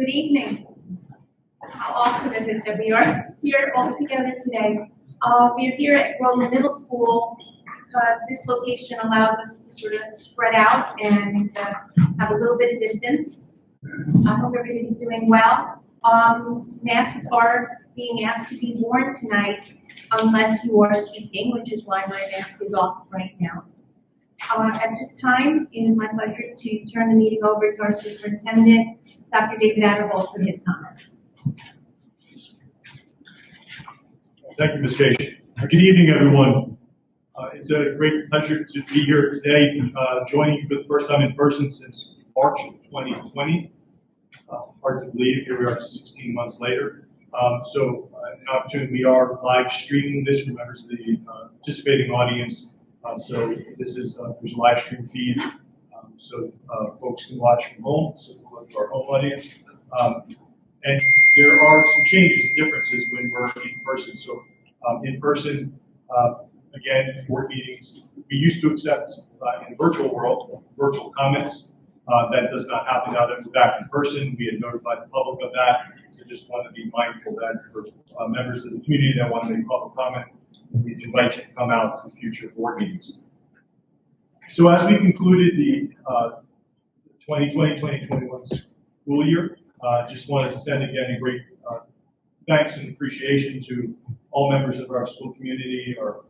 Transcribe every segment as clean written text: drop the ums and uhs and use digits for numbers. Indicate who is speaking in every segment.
Speaker 1: Good evening. How awesome is it that we are here all together today? We are here at Groveland Middle School because this location allows us to sort of spread out and have a little bit of distance. I hope everybody's doing well. Masks are being asked to be worn tonight unless you are speaking, which is why my mask is off right now. At this time, it is my pleasure to turn the meeting over to our superintendent, Dr. David Adderholt, for his comments.
Speaker 2: Thank you, Ms. Cage. Good evening, everyone. It's a great pleasure to be here today, joining you for the first time in person since March of 2020. Hard to believe, here we are 16 months later. An opportunity, we are live streaming this for members of the participating audience. So this is, there's a live stream feed, folks can watch from home, so we'll go to our home audience. And there are some changes and differences when we're in person. So in person, again, board meetings, we used to accept in the virtual world, virtual comments. That does not happen now that we're back in person. We had notified the public of that, so just want to be mindful that for members of the community that want to make public comment, we invite you to come out to future board meetings. So as we concluded the 2020-2021 school year, just want to send again a great thanks and appreciation to all members of our school community, our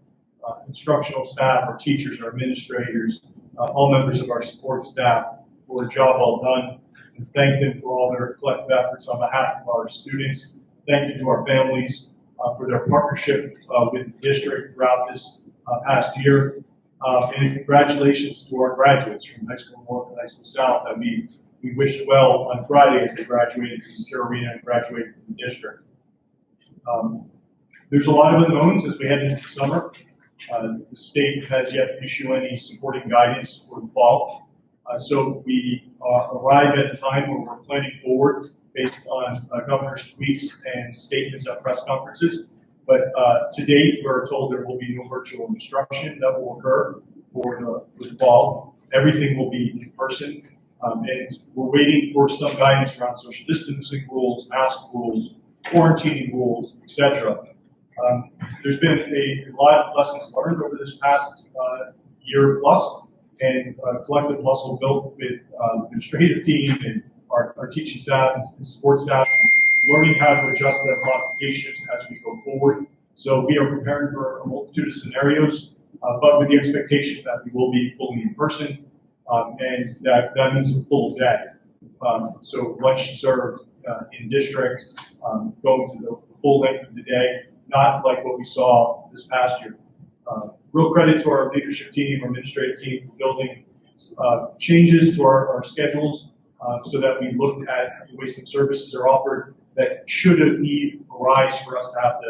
Speaker 2: instructional staff, our teachers, our administrators, all members of our support staff for a job well done, and thank them for all their collective efforts on behalf of our students. Thank you to our families for their partnership with the district throughout this past year. And congratulations to our graduates from High School North and High School South that we wished well on Friday as they graduated from Care Arena and graduated from the district. There's a lot of unknowns as we head into the summer. The state has yet to issue any supporting guidance for the fall. So we arrive at a time where we're planning forward based on governor's tweaks and statements at press conferences. But to date, we're told there will be no virtual instruction that will occur for the fall. Everything will be in person. And we're waiting for some guidance around social distancing rules, mask rules, quarantining rules, etc. There's been a lot of lessons learned over this past year plus, and collective muscle built with the administrative team and our teaching staff and support staff, learning how to adjust their modifications as we go forward. So we are preparing for a multitude of scenarios, but with the expectation that we will be fully in person, and that means a full day. So lunch served in district, going to the full length of the day, not like what we saw this past year. Real credit to our leadership team, our administrative team for building changes to our schedules so that we looked at the way some services are offered that should a need arise for us to have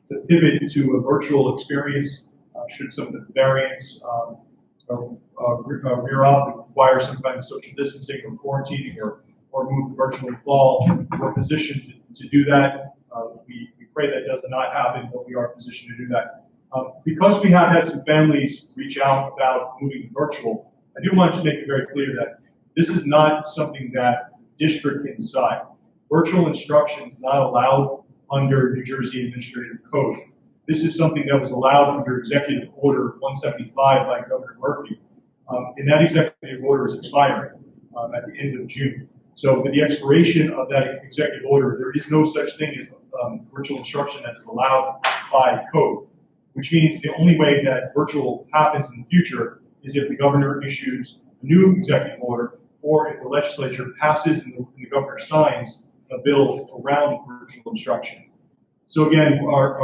Speaker 2: to pivot to a virtual experience, should some of the variants rear up and require some kind of social distancing or quarantining or move to virtual in fall. We're positioned to do that. We pray that does not happen, but we are positioned to do that. Because we have had some families reach out about moving to virtual, I do want to make it very clear that this is not something that the district can decide. Virtual instruction is not allowed under New Jersey Administrative Code. This is something that was allowed under Executive Order 175 by Governor Murphy. And that executive order is expiring at the end of June. So with the expiration of that executive order, there is no such thing as virtual instruction that is allowed by code, which means the only way that virtual happens in the future is if the governor issues a new executive order or if the legislature passes and the governor signs a bill around virtual instruction. So again, our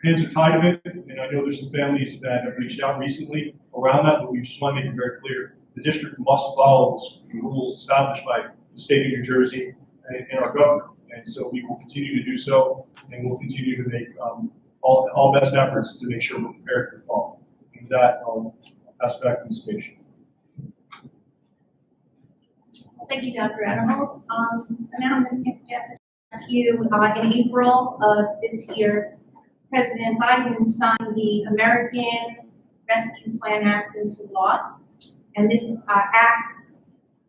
Speaker 2: hands are tied a bit, and I know there's some families that have reached out recently around that, but we just want to make it very clear. The district must follow the rules established by the state of New Jersey and our governor. And so we will continue to do so, and we'll continue to make all best efforts to make sure we're prepared for the fall. And with that, I'll pass it back to Ms. Cage.
Speaker 1: Thank you, Dr. Adderholt. Now I'm going to pass it to you. In April of this year, President Biden signed the American Rescue Plan Act into law. And this act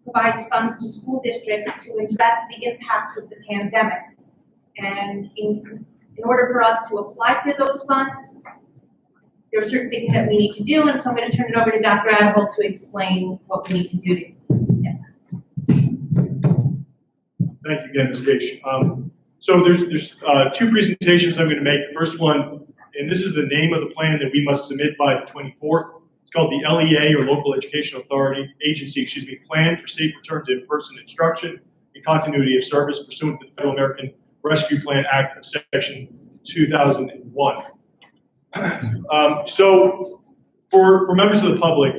Speaker 1: provides funds to school districts to address the impacts of the pandemic. And in order for us to apply for those funds, there are certain things that we need to do, and so I'm going to turn it over to Dr. Adable to explain what we need to do.
Speaker 2: Thank you again, Ms. Gage. So there's two presentations I'm going to make. The first one, and this is the name of the plan that we must submit by the 24th. It's called the LEA, or Local Educational Agency, Plan for Safe Return to In-Person Instruction and Continuity of Service pursuant to the Federal American Rescue Plan Act of Section 2001. So for members of the public,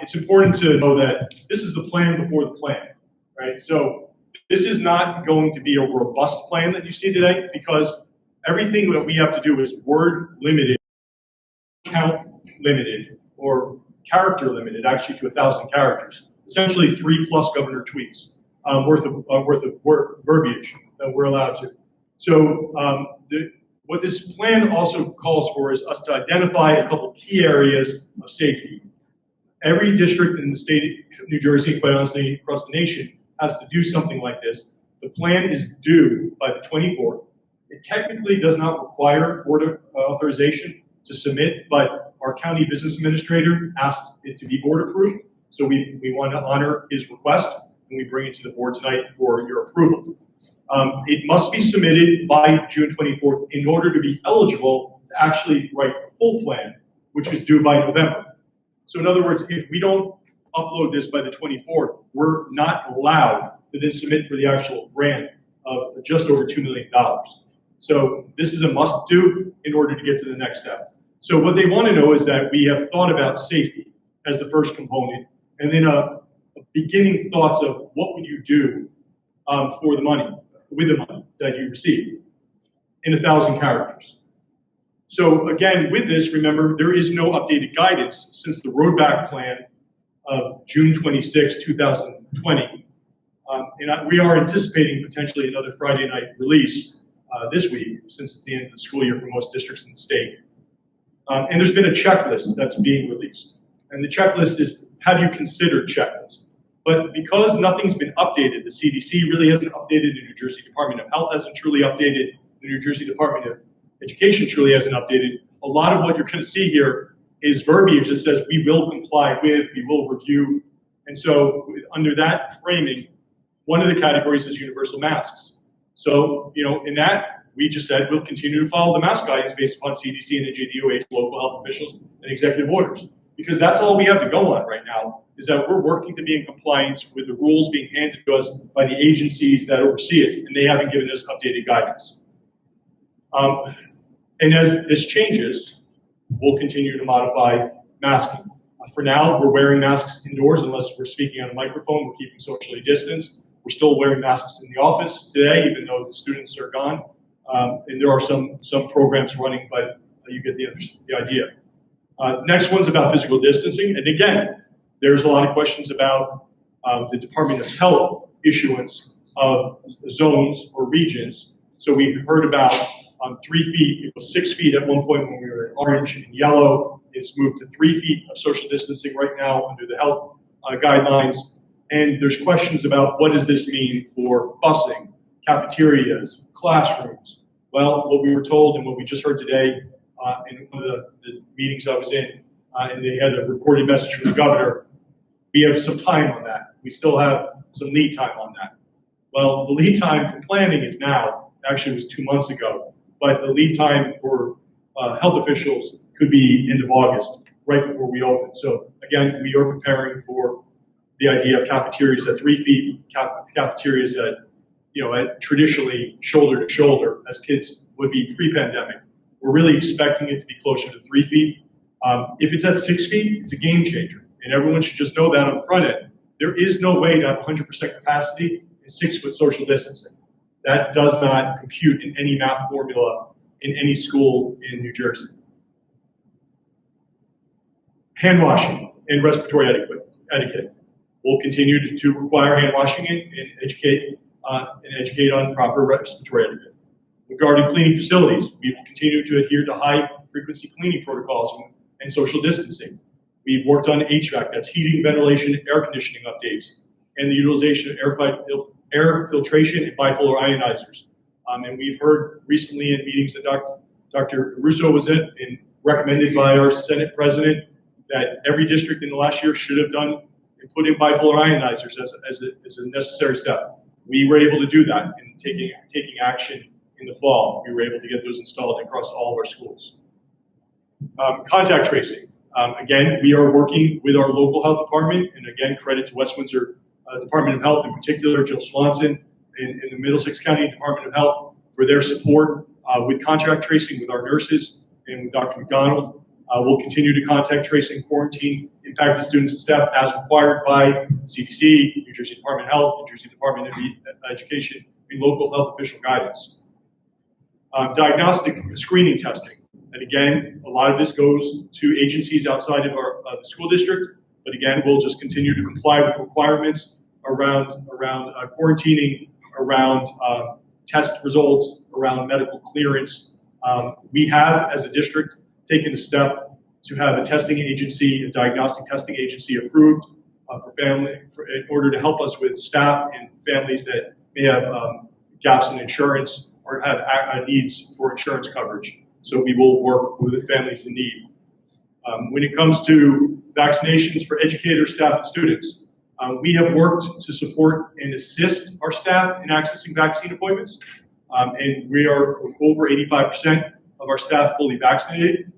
Speaker 2: it's important to know that this is the plan before the plan, right? So this is not going to be a robust plan that you see today, because everything that we have to do is word limited, count limited, or character limited, actually to 1,000 characters. Essentially 3+ governor tweets worth of verbiage that we're allowed to. So what this plan also calls for is us to identify a couple key areas of safety. Every district in the state of New Jersey, quite honestly, across the nation, has to do something like this. The plan is due by the 24th. It technically does not require board authorization to submit, but our county business administrator asked it to be board approved. So we want to honor his request, and we bring it to the board tonight for your approval. It must be submitted by June 24th in order to be eligible to actually write the full plan, which is due by November. So in other words, if we don't upload this by the 24th, we're not allowed to then submit for the actual grant of just over $2 million. So this is a must do in order to get to the next step. So what they want to know is that we have thought about safety as the first component, and then a beginning thoughts of what would you do for the money, with the money that you receive in 1,000 characters. So again, with this, remember, there is no updated guidance since the roadback plan of June 26, 2020. And we are anticipating potentially another Friday night release this week, since it's the end of the school year for most districts in the state. And there's been a checklist that's being released. And the checklist is, have you considered checklist? But because nothing's been updated, the CDC really hasn't updated, the New Jersey Department of Health hasn't truly updated, the New Jersey Department of Education truly hasn't updated. A lot of what you're going to see here is verbiage that says we will comply with, we will review. And so under that framing, one of the categories is universal masks. So, in that, we just said we'll continue to follow the mask guidance based upon CDC and NJDOH, local health officials, and executive orders. Because that's all we have to go on right now, is that we're working to be in compliance with the rules being handed to us by the agencies that oversee it, and they haven't given us updated guidance. And as this changes, we'll continue to modify masking. For now, we're wearing masks indoors unless we're speaking on a microphone. We're keeping socially distanced. We're still wearing masks in the office today, even though the students are gone. And there are some programs running, but you get the idea. Next one's about physical distancing. And again, there's a lot of questions about the Department of Health issuance of zones or regions. So we heard about 3 feet. It was 6 feet at one point when we were in orange and yellow. It's moved to 3 feet of social distancing right now under the health guidelines. And there's questions about what does this mean for busing, cafeterias, classrooms. Well, what we were told and what we just heard today in one of the meetings I was in, and they had a recorded message from the governor, we have some time on that. We still have some lead time on that. Well, the lead time for planning is now. Actually, it was 2 months ago. But the lead time for health officials could be end of August, right before we open. So again, we are preparing for the idea of cafeterias at 3 feet, cafeterias at, at traditionally shoulder to shoulder, as kids would be pre-pandemic. We're really expecting it to be closer to 3 feet. If it's at 6 feet, it's a game changer. And everyone should just know that on the front end. There is no way to have 100% capacity in 6 foot social distancing. That does not compute in any math formula in any school in New Jersey. Hand washing and respiratory etiquette. We'll continue to require hand washing and educate on proper respiratory etiquette. Regarding cleaning facilities, we will continue to adhere to high frequency cleaning protocols and social distancing. We've worked on HVAC, that's heating, ventilation, air conditioning updates. and the utilization of air filtration and bipolar ionizers. And we've heard recently in meetings that Dr. Russo was in and recommended by our Senate President that every district in the last year should have done and put in bipolar ionizers as a necessary step. We were able to do that in taking action in the fall. We were able to get those installed across all of our schools. Contact tracing. Again, we are working with our local health department, and again, credit to West Windsor Department of Health, in particular, Jill Swanson, and the Middlesex County Department of Health for their support with contact tracing with our nurses and with Dr. McDonald. We'll continue to contact trace and quarantine impacted students and staff as required by CDC, New Jersey Department of Health, New Jersey Department of Education, and local health official guidance. Diagnostic screening testing. And again, a lot of this goes to agencies outside of the school district, but again, we'll just continue to comply with requirements around quarantining, around test results, around medical clearance. We have, as a district, taken a step to have a testing agency, a diagnostic testing agency approved in order to help us with staff and families that may have gaps in insurance or have needs for insurance coverage. So we will work with the families in need. When it comes to vaccinations for educators, staff, and students, we have worked to support and assist our staff in accessing vaccine appointments, and we are over 85% of our staff fully vaccinated.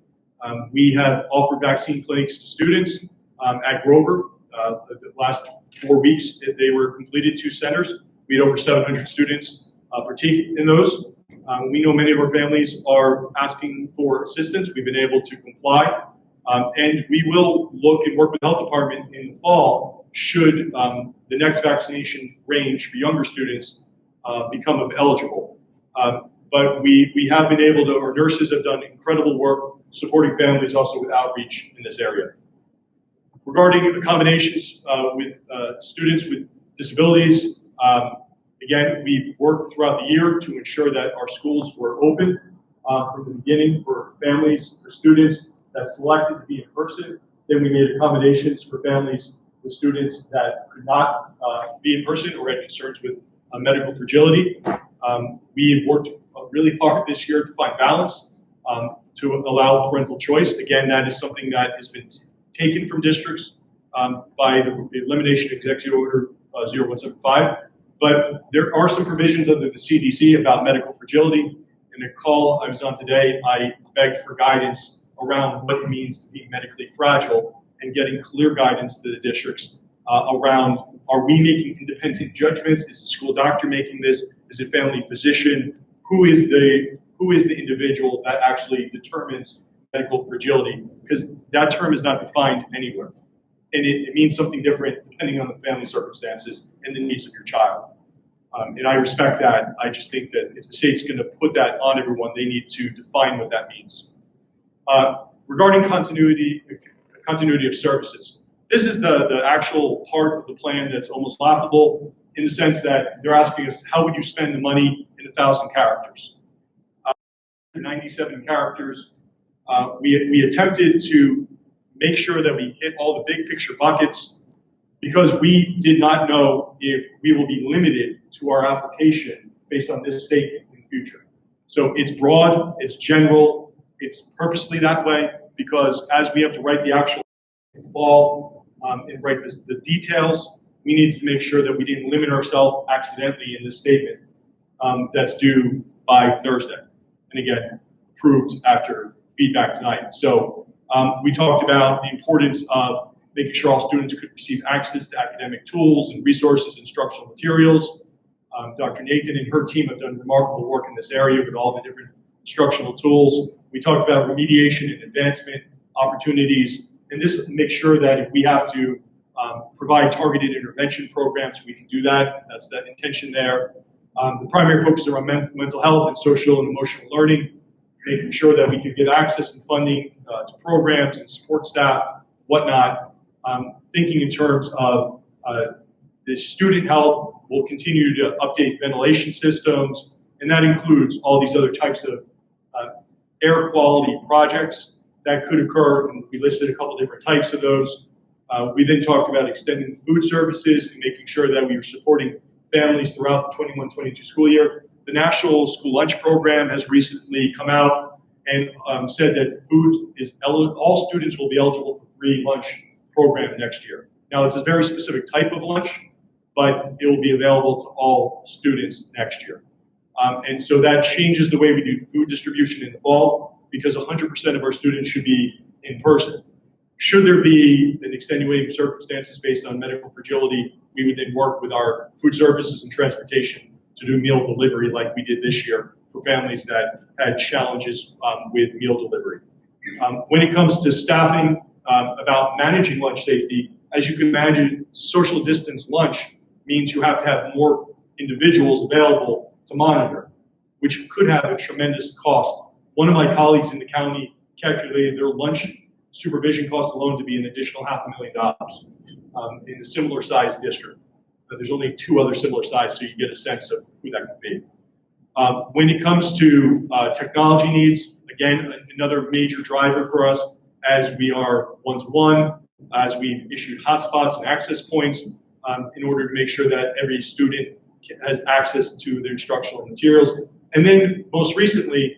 Speaker 2: We have offered vaccine clinics to students at Grover. The last 4 weeks, they were completed 2 centers. We had over 700 students partake in those. We know many of our families are asking for assistance. We've been able to comply. And we will look and work with the health department in the fall should the next vaccination range for younger students become eligible. But we have been able to, our nurses have done incredible work supporting families also with outreach in this area. Regarding accommodations with students with disabilities, again, we've worked throughout the year to ensure that our schools were open from the beginning for families, for students that selected to be in person. Then we made accommodations for families with students that could not be in person or had concerns with medical fragility. We have worked really hard this year to find balance to allow parental choice. Again, that is something that has been taken from districts by the elimination of Executive Order 0175. But there are some provisions under the CDC about medical fragility. In a call I was on today, I begged for guidance around what it means to be medically fragile and getting clear guidance to the districts around, are we making independent judgments? Is the school doctor making this? Is it family physician? Who is the individual that actually determines medical fragility? Because that term is not defined anywhere. And it means something different depending on the family circumstances and the needs of your child. And I respect that. I just think that if the state's going to put that on everyone, they need to define what that means. Regarding continuity of services, this is the actual part of the plan that's almost laughable in the sense that they're asking us, how would you spend the money in 1,000 characters? 97 characters. We attempted to make sure that we hit all the big picture buckets because we did not know if we will be limited to our application based on this statement in the future. So it's broad, it's general, it's purposely that way because as we have to write the actual fall and write the details, we need to make sure that we didn't limit ourselves accidentally in this statement that's due by Thursday. And again, approved after feedback tonight. So we talked about the importance of making sure all students could receive access to academic tools and resources, instructional materials. Dr. Nathan and her team have done remarkable work in this area with all the different instructional tools. We talked about remediation and advancement opportunities, and this makes sure that if we have to provide targeted intervention programs, we can do that. That's the intention there. The primary focus is around mental health and social and emotional learning, making sure that we can give access and funding to programs and support staff, whatnot. Thinking in terms of the student health, we'll continue to update ventilation systems, and that includes all these other types of air quality projects that could occur, and we listed a couple different types of those. We then talked about extending food services and making sure that we were supporting families throughout the 21-22 school year. The National School Lunch Program has recently come out and said that food is all students will be eligible for free lunch program next year. Now, it's a very specific type of lunch, but it will be available to all students next year. And so that changes the way we do food distribution in the fall, because 100% of our students should be in person. Should there be an extenuating circumstances based on medical fragility, we would then work with our food services and transportation to do meal delivery like we did this year for families that had challenges with meal delivery. When it comes to staffing, about managing lunch safety, as you can imagine, social distance lunch means you have to have more individuals available to monitor, which could have a tremendous cost. One of my colleagues in the county calculated their lunch supervision cost alone to be an additional $500,000 in a similar sized district. There's only 2 other similar sized, so you get a sense of who that could be. When it comes to technology needs, again, another major driver for us as we are one-to-one, as we've issued hotspots and access points in order to make sure that every student has access to their instructional materials. And then most recently,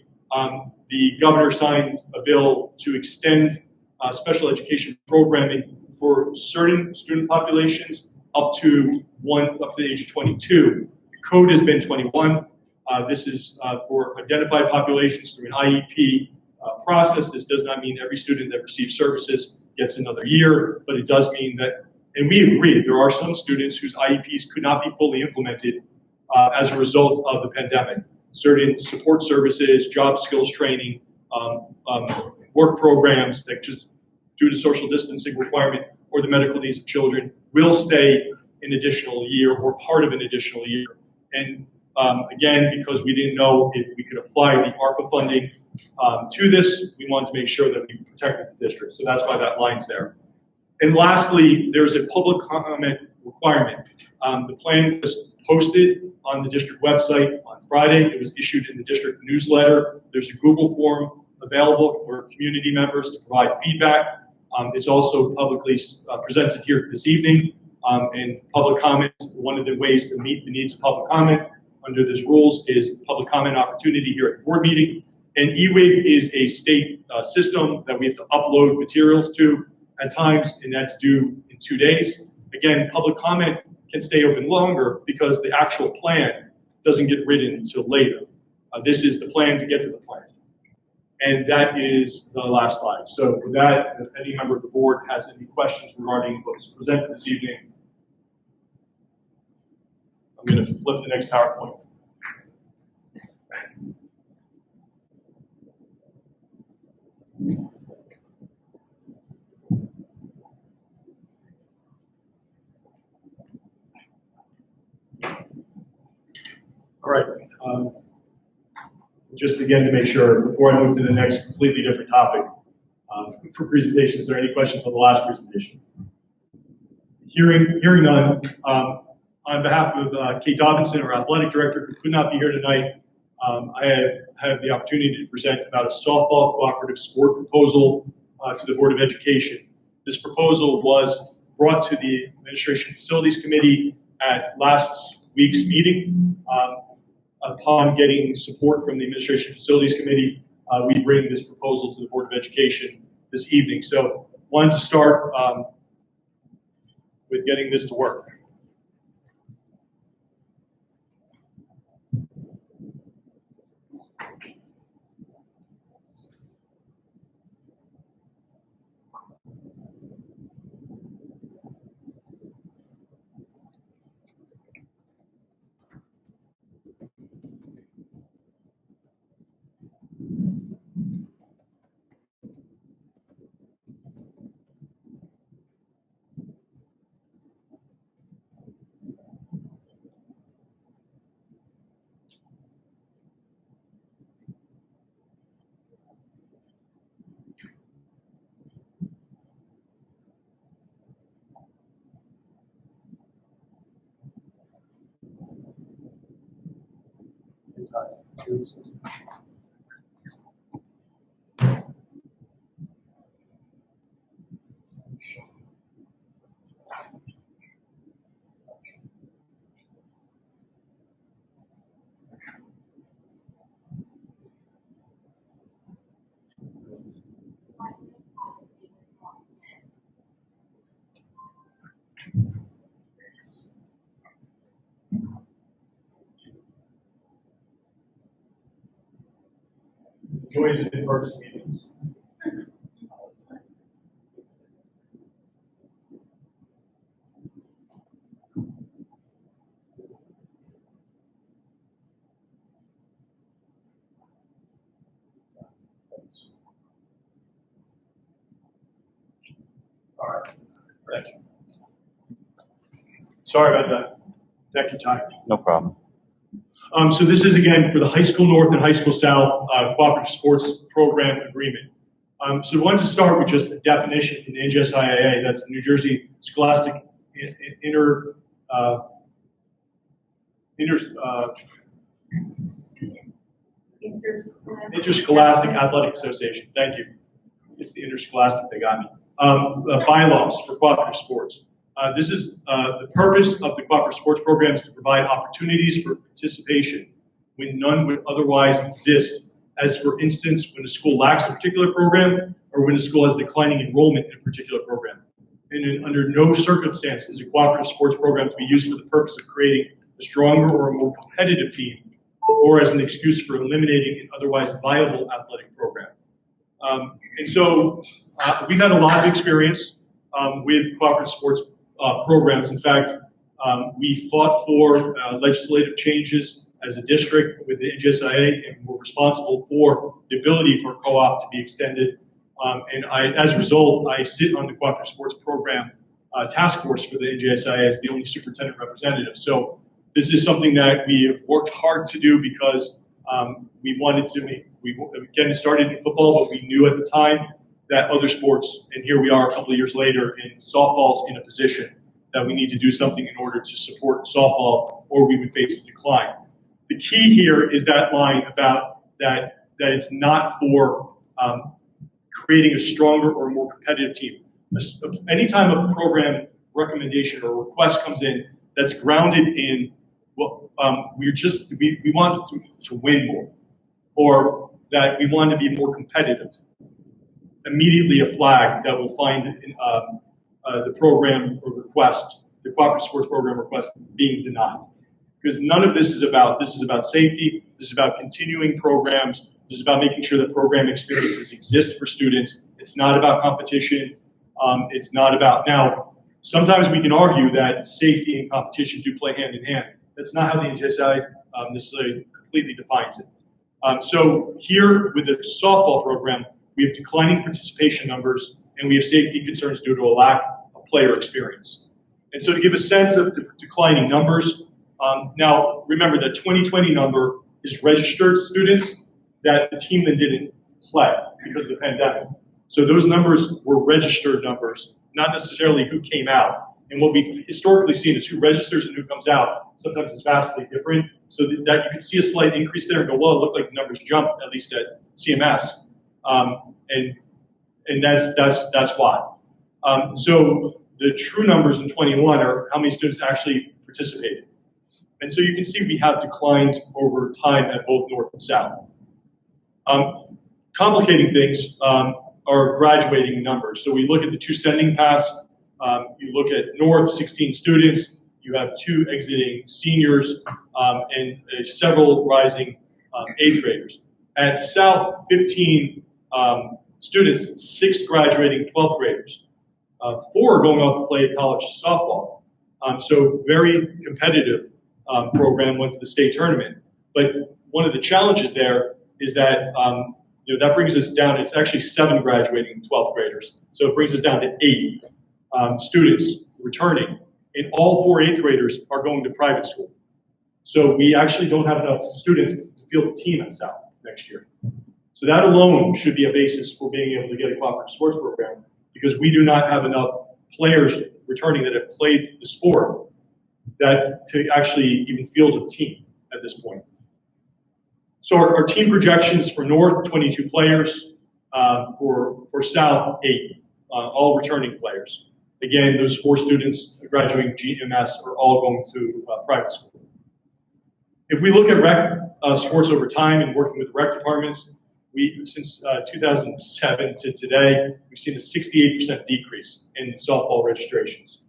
Speaker 2: the governor signed a bill to extend special education programming for certain student populations up to the age of 22. The code has been 21. This is for identified populations through an IEP process. This does not mean every student that receives services gets another year, but it does mean that, and we agree, there are some students whose IEPs could not be fully implemented as a result of the pandemic. Certain support services, job skills training, work programs that just due to social distancing requirement or the medical needs of children will stay an additional year or part of an additional year. And again, because we didn't know if we could apply the ARPA funding to this, we wanted to make sure that we protected the district. So that's why that line's there. And lastly, there's a public comment requirement. The plan was posted on the district website on Friday. It was issued in the district newsletter. There's a Google form available for community members to provide feedback. It's also publicly presented here this evening. And public comment, one of the ways to meet the needs of public comment under this rules is public comment opportunity here at the board meeting. And eWig is a state system that we have to upload materials to at times, and that's due in 2 days. Again, public comment can stay open longer because the actual plan doesn't get written until later. This is the plan to get to the plan. And that is the last slide. So with that, if any member of the board has any questions regarding what was presented this evening, I'm going to flip the next PowerPoint. All right. Just again to make sure, before I move to the next completely different topic for presentation, is there any questions on the last presentation? Hearing none, on behalf of Kate Dobinson, our athletic director, who could not be here tonight, I have the opportunity to present about a softball cooperative sport proposal to the Board of Education. This proposal was brought to the Administration Facilities Committee at last week's meeting. Upon getting support from the Administration Facilities Committee, we bring this proposal to the Board of Education this evening. So wanted to start with getting this to work. enjoys it in-person meetings. All right, thank you. Sorry about that. Thank you, Ty.
Speaker 3: No problem.
Speaker 2: So this is, again, for the High School North and High School South Cooperative Sports Program Agreement. So we wanted to start with just a definition in the NJSIAA. That's the New Jersey Scholastic Interscholastic Athletic Association. Thank you. It's the interscholastic that got me. Bylaws for cooperative sports. This is the purpose of the cooperative sports program is to provide opportunities for participation when none would otherwise exist, as for instance, when a school lacks a particular program or when a school has declining enrollment in a particular program. And under no circumstance is a cooperative sports program to be used for the purpose of creating a stronger or a more competitive team or as an excuse for eliminating an otherwise viable athletic program. And so we've had a lot of experience with cooperative sports programs. In fact, we fought for legislative changes as a district with the NJSIA, and we're responsible for the ability for co-op to be extended. And as a result, I sit on the cooperative sports program task force for the NJSIA as the only superintendent representative. So this is something that we have worked hard to do because we wanted to make, again, it started in football, but we knew at the time that other sports, and here we are a couple of years later, in softball's in a position that we need to do something in order to support softball, or we would face a decline. The key here is that line about that it's not for creating a stronger or more competitive team. Anytime a program recommendation or request comes in that's grounded in, well, we want to win more, or that we want to be more competitive, immediately a flag that will find the program or request, the cooperative sports program request, being denied. Because none of this is about safety, this is about continuing programs, this is about making sure that program experiences exist for students. It's not about competition. It's not about, now, sometimes we can argue that safety and competition do play hand in hand. That's not how the NJSI necessarily completely defines it. So here with the softball program, we have declining participation numbers and we have safety concerns due to a lack of player experience. And so to give a sense of the declining numbers, now remember that 2020 number is registered students that the team that didn't play because of the pandemic. So those numbers were registered numbers, not necessarily who came out. And what we've historically seen is who registers and who comes out. Sometimes it's vastly different. So that you can see a slight increase there and go, well, it looked like the numbers jumped, at least at CMS. And that's why. So the true numbers in 21 are how many students actually participated. And so you can see we have declined over time at both North and South. Complicating things are graduating numbers. So we look at the two sending paths. You look at North, 16 students. You have 2 exiting seniors and several rising 8th graders. At South, 15 students, 6 graduating 12th graders. 4 are going off to play college softball. So very competitive program, went to the state tournament. But one of the challenges there is that that brings us down. It's actually 7 graduating 12th graders. So it brings us down to 8 students returning. And all 4 8th graders are going to private school. So we actually don't have enough students to field a team at South next year. So that alone should be a basis for being able to get a cooperative sports program, because we do not have enough players returning that have played the sport that to actually even field a team at this point. So our team projections for North, 22 players, for South, 8, all returning players. Again, those 4 students graduating GMS are all going to private school. If we look at rec sports over time and working with rec departments, since 2007 to today, we've seen a 68% decrease in softball registrations.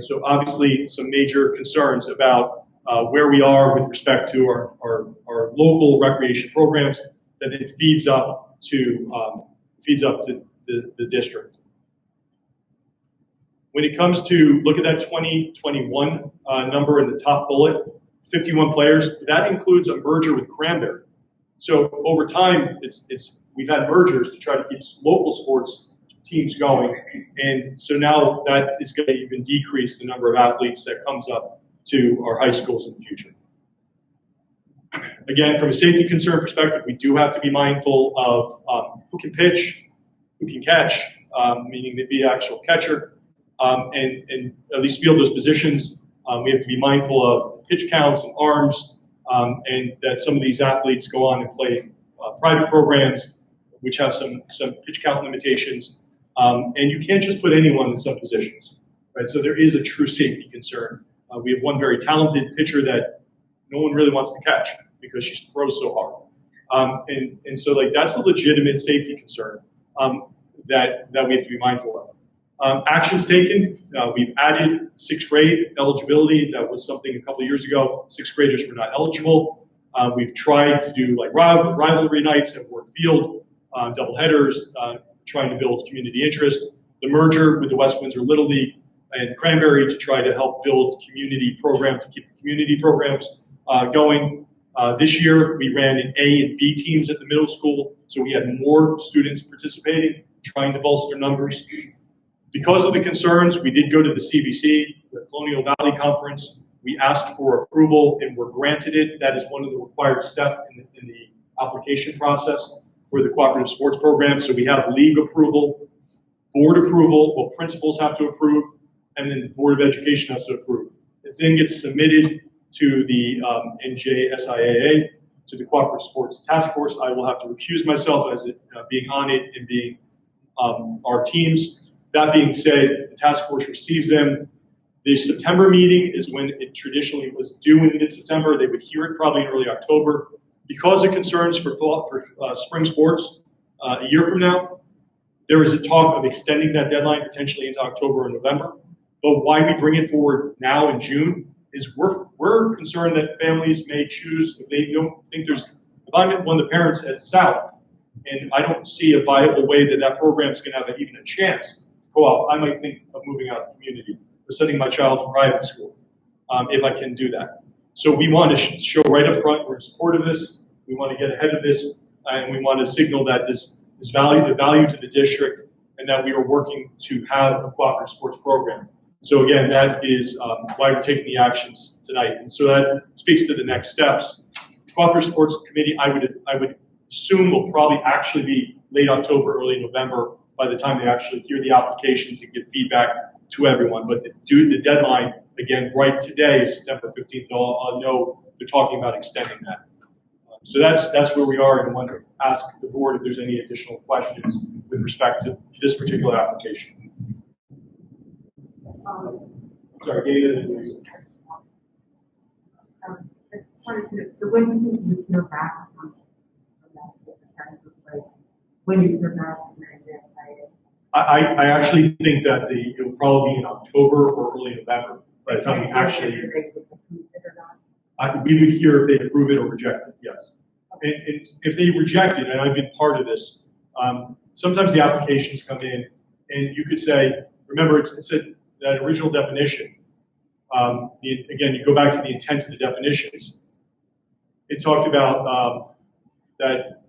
Speaker 2: So obviously some major concerns about where we are with respect to our local recreation programs, that it feeds up to the district. When it comes to look at that 2021 number in the top bullet, 51 players, that includes a merger with Cranberry. So over time, we've had mergers to try to keep local sports teams going, and so now that is going to even decrease the number of athletes that comes up to our high schools in the future. Again, from a safety concern perspective, we do have to be mindful of who can pitch, who can catch, meaning to be an actual catcher, and at least field those positions. We have to be mindful of pitch counts and arms, and that some of these athletes go on and play private programs, which have some pitch count limitations. And you can't just put anyone in some positions, right? So there is a true safety concern. We have one very talented pitcher that no one really wants to catch because she throws so hard. And so like that's a legitimate safety concern that we have to be mindful of. Actions taken, we've added 6th grade eligibility. That was something a couple of years ago. 6th graders were not eligible. We've tried to do like rivalry nights at Ward Field, double headers, trying to build community interest. The merger with the West Windsor Little League and Cranberry to try to help build community programs, to keep the community programs going. This year, we ran in A and B teams at the middle school, so we had more students participating, trying to bolster numbers. Because of the concerns, we did go to the CBC, the Colonial Valley Conference. We asked for approval and were granted it. That is one of the required steps in the application process for the cooperative sports program. So we have league approval, board approval, what principals have to approve, and then the Board of Education has to approve. It then gets submitted to the NJSIAA, to the Cooperative Sports Task Force. I will have to recuse myself as being on it and being our teams. That being said, the task force receives them. The September meeting is when it traditionally was due in mid-September. They would hear it probably in early October. Because of concerns for spring sports a year from now, there is a talk of extending that deadline potentially into October or November. But why we bring it forward now in June is we're concerned that families may choose, if they don't think there's, if I'm one of the parents at South, and I don't see a viable way that program is going to have even a chance to go out, I might think of moving out of the community or sending my child to private school if I can do that. So we want to show right up front we're in support of this. We want to get ahead of this, and we want to signal that this value to the district, and that we are working to have a cooperative sports program. So again, that is why we're taking the actions tonight. And so that speaks to the next steps. Cooperative Sports Committee, I would assume will probably actually be late October, early November by the time they actually hear the applications and give feedback to everyone. But the deadline, again, right today, September 15th, I'll know they're talking about extending that. So that's where we are, and I want to ask the board if there's any additional questions with respect to this particular application. Sorry, David.
Speaker 3: So when do you hear back from that? When do you hear back from the
Speaker 2: I actually think that it will probably be in October or early November by the time we actually. We would hear if they approve it or reject it, yes. And if they reject it, and I've been part of this, sometimes the applications come in, and you could say, remember, it said that original definition. Again, you go back to the intent of the definitions. It talked about that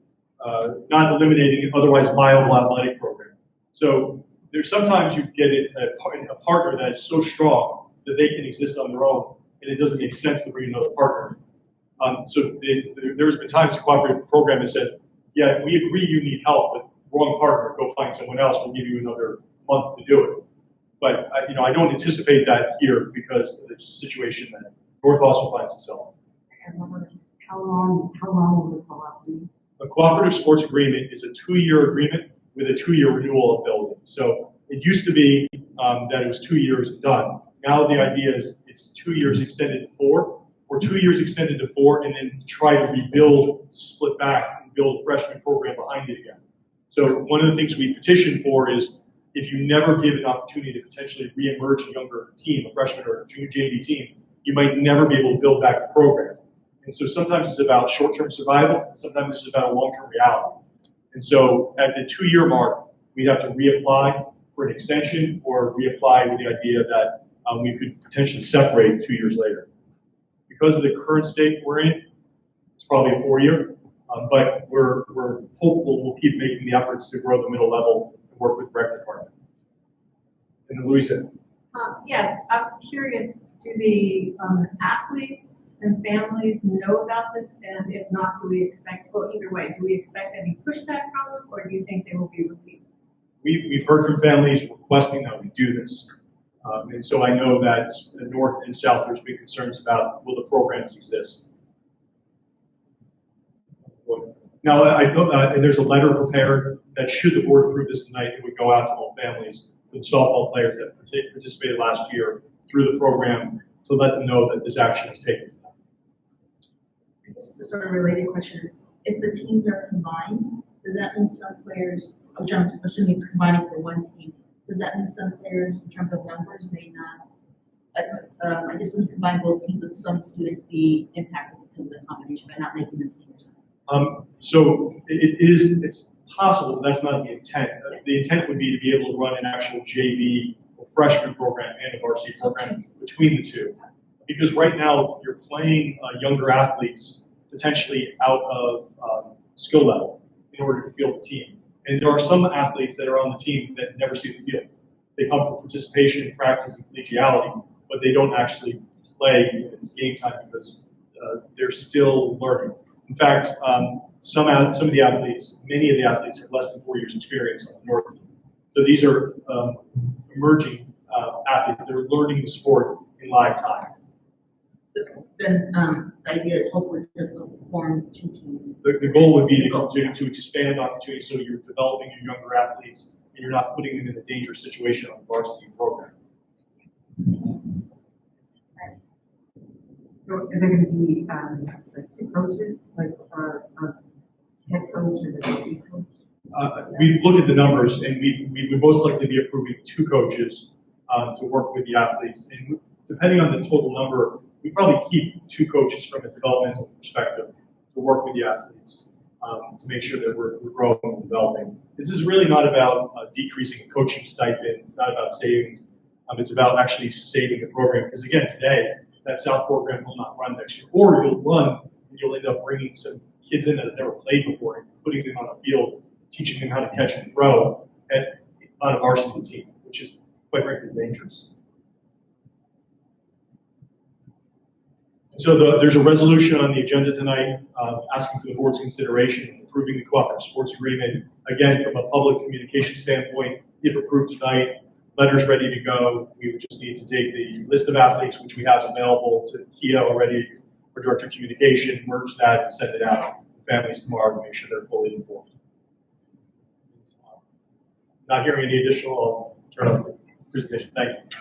Speaker 2: not eliminating an otherwise viable athletic program. So there's sometimes you get a partner that is so strong that they can exist on their own, and it doesn't make sense to bring another partner. So there's been times the cooperative program has said, yeah, we agree you need help, but wrong partner, go find someone else, we'll give you another month to do it. But I don't anticipate that here because of the situation that North Austin finds itself.
Speaker 3: How long will the co-op be?
Speaker 2: A cooperative sports agreement is a 2-year agreement with a 2-year renewal ability. So it used to be that it was 2 years done. Now the idea is it's 2 years extended to 4, or 2 years extended to 4, and then try to rebuild, split back, and build a freshman program behind it again. So one of the things we petitioned for is if you never give an opportunity to potentially re-emerge a younger team, a freshman or a junior JV team, you might never be able to build back the program. And so sometimes it's about short-term survival, and sometimes it's about a long-term reality. And so at the 2-year mark, we'd have to reapply for an extension or reapply with the idea that we could potentially separate 2 years later. Because of the current state we're in, it's probably a 4-year, but we're hopeful we'll keep making the efforts to grow the middle level and work with the rec department. And then Louisa.
Speaker 3: Yes, I was curious, do the athletes and families know about this? And if not, do we expect, well, either way, do we expect any pushback from them, or do you think they will be repeated?
Speaker 2: We've heard from families requesting that we do this. And so I know that the North and South, there's big concerns about will the programs exist. Now, I know that there's a letter prepared that should the board approve this tonight, it would go out to all families for the softball players that participated last year through the program to let them know that this action is taken.
Speaker 4: This is a sort of related question. If the teams are combined, does that mean some players, which I'm assuming it's combining for one team, does that mean some players, in terms of numbers, may not, I guess when you combine both teams, would some students be impacted because of the combination by not making the team or something?
Speaker 2: So it's possible, but that's not the intent. The intent would be to be able to run an actual JV or freshman program and a varsity program between the two. Because right now you're playing younger athletes potentially out of skill level in order to field the team. And there are some athletes that are on the team that never see the field. They come for participation, practice, and collegiality, but they don't actually play when it's game time because they're still learning. In fact, some of the athletes, many of the athletes have less than 4 years experience on the North team. So these are emerging athletes that are learning the sport in live time.
Speaker 4: So then the idea is hopefully to form 2 teams.
Speaker 2: The goal would be to expand opportunities so you're developing your younger athletes and you're not putting them in a dangerous situation on the varsity program.
Speaker 3: So are there going to be like 2 coaches, like a head coach and a deputy coach?
Speaker 2: We look at the numbers, and we would most likely be approving 2 coaches to work with the athletes. And depending on the total number, we probably keep 2 coaches from a developmental perspective to work with the athletes to make sure that we're growing and developing. This is really not about decreasing a coaching stipend. It's not about saving. It's about actually saving the program. Because again, today, that South program will not run next year. Or you'll run, and you'll end up bringing some kids in that have never played before and putting them on a field, teaching them how to catch and throw on a varsity team, which is, quite frankly, dangerous. So there's a resolution on the agenda tonight asking for the board's consideration of approving the cooperative sports agreement. Again, from a public communication standpoint, if approved tonight, letters ready to go. We would just need to take the list of athletes, which we have available to Kia already, for Director of Communication, merge that and send it out to families tomorrow to make sure they're fully informed. Not hearing any additional, I'll turn off the presentation. Thank you.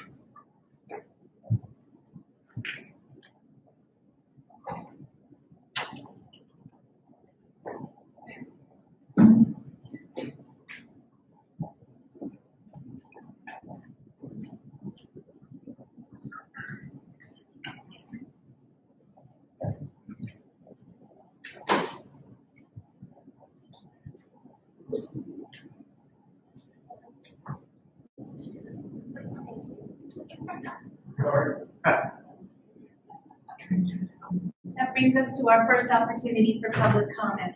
Speaker 1: That brings us to our first opportunity for public comment.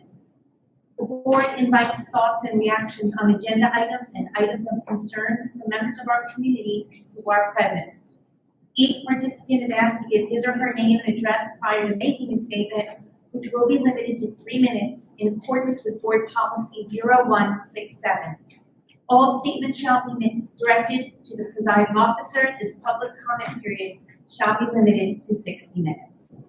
Speaker 1: The board invites thoughts and reactions on agenda items and items of concern from members of our community who are present. Each participant is asked to give his or her name and address prior to making a statement, which will be limited to 3 minutes in accordance with Board Policy 0167. All statements shall be directed to the presiding officer. This public comment period shall be limited to 60 minutes.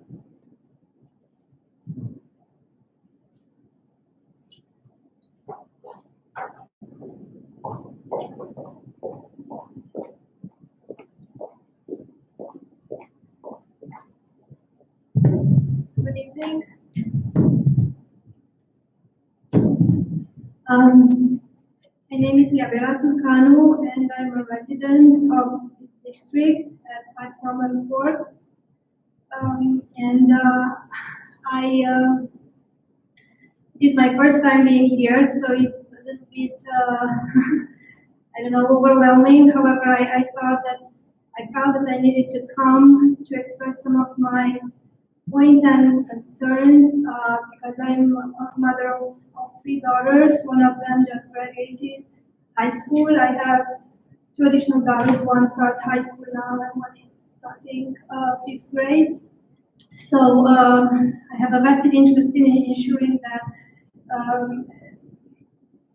Speaker 5: Good evening. My name is Gabriela Tuncanu, and I'm a resident of this district at 5 Norman Court. and I this is my first time being here, so it's a little bit I don't know, overwhelming. However, I thought that I felt that I needed to come to express some of my points and concerns because I'm a mother of three daughters. One of them just graduated high school. I have two additional daughters. One starts high school now, and one is starting fifth grade. So I have a vested interest in ensuring that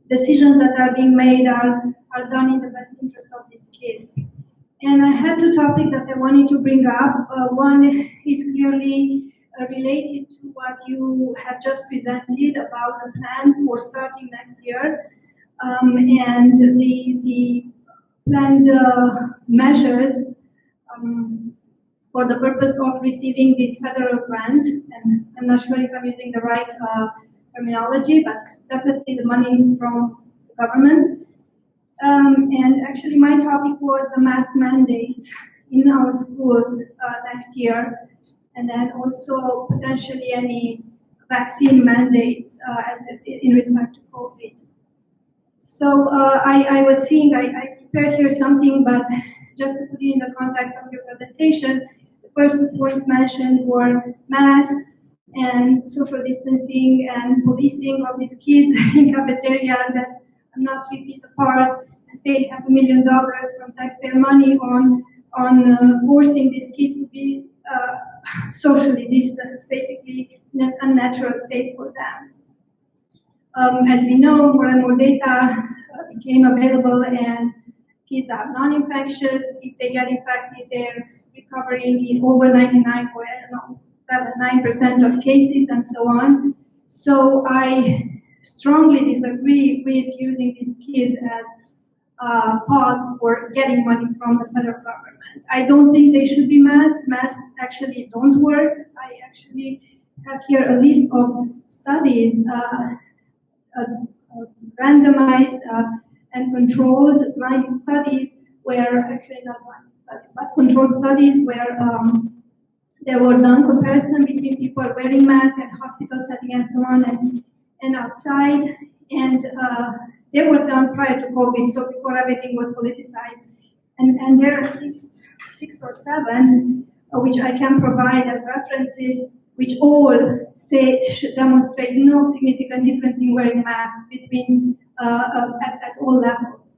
Speaker 5: decisions that are being made are done in the best interest of these kids. And I had two topics that I wanted to bring up. One is clearly related to what you have just presented about the plan for starting next year, and the planned measures for the purpose of receiving this federal grant. And I'm not sure if I'm using the right terminology, but definitely the money from the government. And actually my topic was the mask mandates in our schools next year, and then also potentially any vaccine mandates in respect to COVID. So I was seeing, I prepared here something, but just to put it in the context of your presentation, the first 2 points mentioned were masks and social distancing and policing of these kids in cafeterias that are not 3 feet apart, and paid $500,000 from taxpayer money on forcing these kids to be socially distanced, basically in an unnatural state for them. As we know, more and more data became available, and kids are non-infectious. If they get infected, they're recovering in over 99 or 9% of cases, and so on. So I strongly disagree with using these kids as pause for getting money from the federal government. I don't think they should be masked. Masks actually don't work. I actually have here a list of studies, randomized and controlled blinded studies where, actually not blinded studies, but controlled studies where there were done comparison between people wearing masks and hospital setting and so on and outside, and they were done prior to COVID, so before everything was politicized. And there are at least 6 or 7, which I can provide as references, which all say should demonstrate no significant difference in wearing masks between at all levels.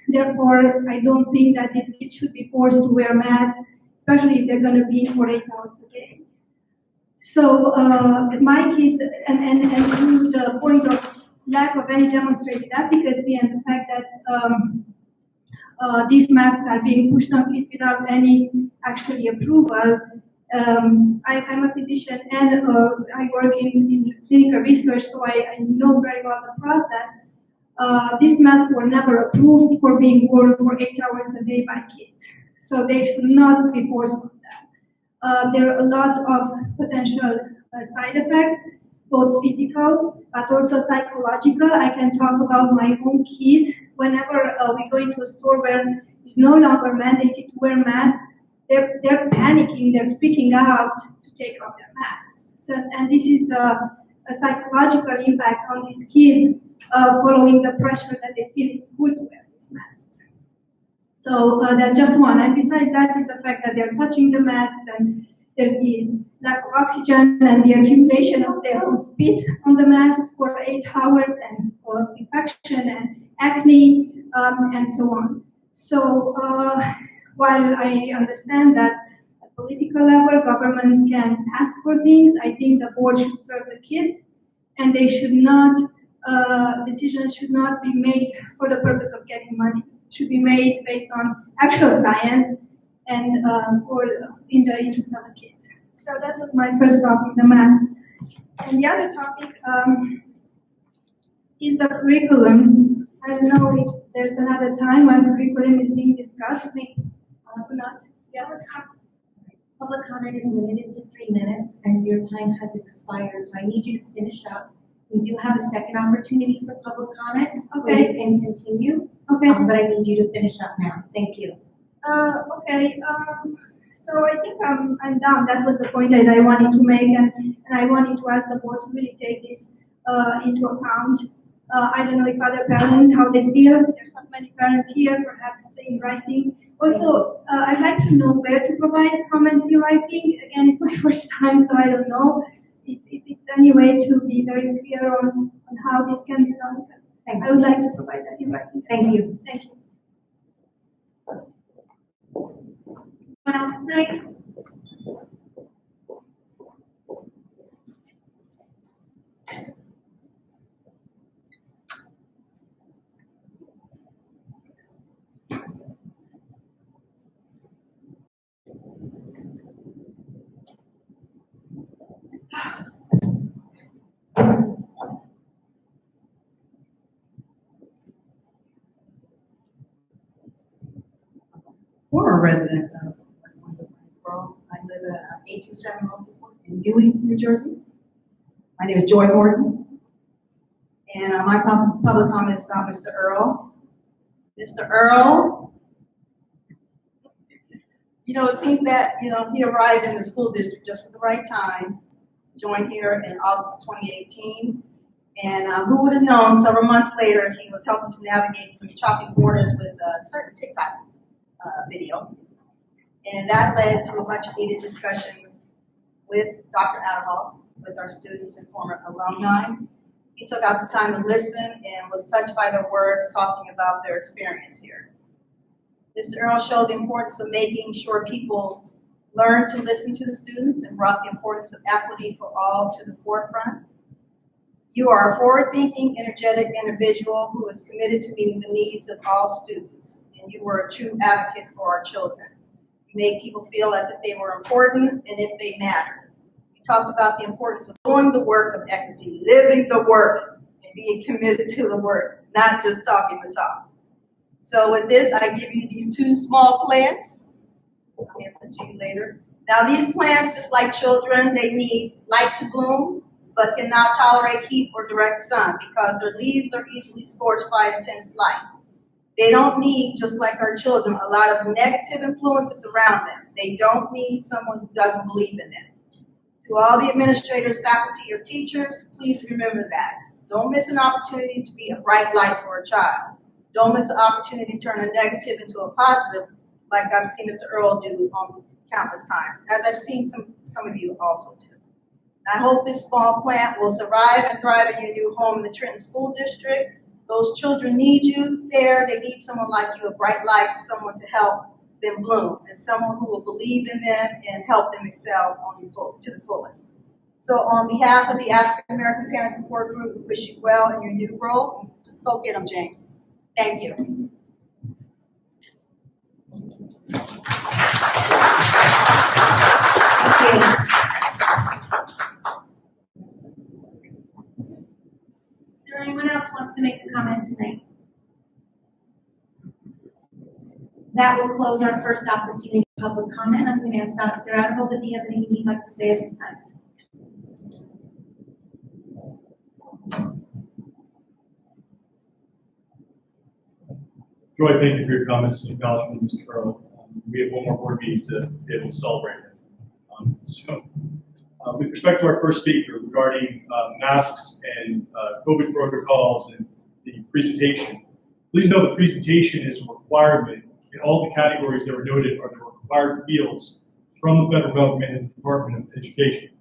Speaker 5: Therefore, I don't think that these kids should be forced to wear masks, especially if they're going to be for 8 hours a day. So my kids, and to the point of lack of any demonstrated efficacy and the fact that these masks are being pushed on kids without any actually approval. I'm a physician and I work in clinical research, so I know very well the process. These masks were never approved for being worn for 8 hours a day by kids, so they should not be forced on them. There are a lot of potential side effects, both physical but also psychological. I can talk about my own kids. Whenever we go into a store where it's no longer mandated to wear masks, they're panicking, they're freaking out to take off their masks. So, and this is the psychological impact on these kids following the pressure that they feel in school to wear these masks. So that's just one. And besides that is the fact that they're touching the masks, and there's the lack of oxygen and the accumulation of their own spit on the masks for 8 hours, and infection and acne and so on. So while I understand that at political level governments can ask for things, I think the board should serve the kids, and they should not, decisions should not be made for the purpose of getting money. It should be made based on actual science and in the interest of the kids. So that was my first topic, the mask. And the other topic is the curriculum. I don't know if there's another time when curriculum is being discussed. Not. Yeah.
Speaker 6: Public comment is limited to 3 minutes, and your time has expired, so I need you to finish up. We do have a second opportunity for public comment.
Speaker 5: Okay.
Speaker 6: You can continue.
Speaker 5: Okay.
Speaker 6: But I need you to finish up now. Thank you.
Speaker 5: Okay. So I think I'm done. That was the point that I wanted to make, and I wanted to ask the board to really take this into account. I don't know if other parents, how they feel. There's not many parents here, perhaps in writing. Also, I'd like to know where to provide comments in writing. Again, it's my first time, so I don't know if it's any way to be very clear on how this can be done. I would like to provide that in writing.
Speaker 6: Thank you.
Speaker 5: Thank you.
Speaker 1: Anyone else tonight?
Speaker 7: Former resident of West Windsor-Plainsboro. I live at 827 Multiple in Ewing, New Jersey. My name is Joy Horton. And my public comment is about Mr. Earl. Mr. Earl, it seems that, he arrived in the school district just at the right time, joined here in August of 2018. And who would have known several months later he was helping to navigate some choppy waters with a certain TikTok video. And that led to a much needed discussion with Dr. Adderhall, with our students and former alumni. He took out the time to listen and was touched by their words talking about their experience here. Mr. Earl showed the importance of making sure people learn to listen to the students and brought the importance of equity for all to the forefront. You are a forward-thinking, energetic individual who is committed to meeting the needs of all students, and you were a true advocate for our children. You made people feel as if they were important and if they mattered. You talked about the importance of doing the work of equity, living the work, and being committed to the work, not just talking the talk. So with this, I give you these two small plants. I'll hand them to you later. Now these plants, just like children, they need light to bloom, but cannot tolerate heat or direct sun because their leaves are easily scorched by intense light. They don't need, just like our children, a lot of negative influences around them. They don't need someone who doesn't believe in them. To all the administrators, faculty, or teachers, please remember that. Don't miss an opportunity to be a bright light for a child. Don't miss an opportunity to turn a negative into a positive, like I've seen Mr. Earl do countless times, as I've seen some of you also do. I hope this small plant will survive and thrive in your new home in the Trenton School District. Those children need you there. They need someone like you, a bright light, someone to help them bloom, and someone who will believe in them and help them excel to the fullest. So on behalf of the African American Parent Support Group, we wish you well in your new role. Just go get them, James. Thank you.
Speaker 1: Thank you. Is there anyone else who wants to make a comment tonight? That will close our first opportunity for public comment. I'm going to ask Dr. Adderhall if he has anything he'd like to say at this time.
Speaker 2: Joy, thank you for your comments and acknowledgement, Mr. Earl. We have one more board meeting to be able to celebrate it. With respect to our first speaker regarding masks and COVID protocols and the presentation, please know the presentation is a requirement in all the categories that were noted are the required fields from the federal government and the Department of Education.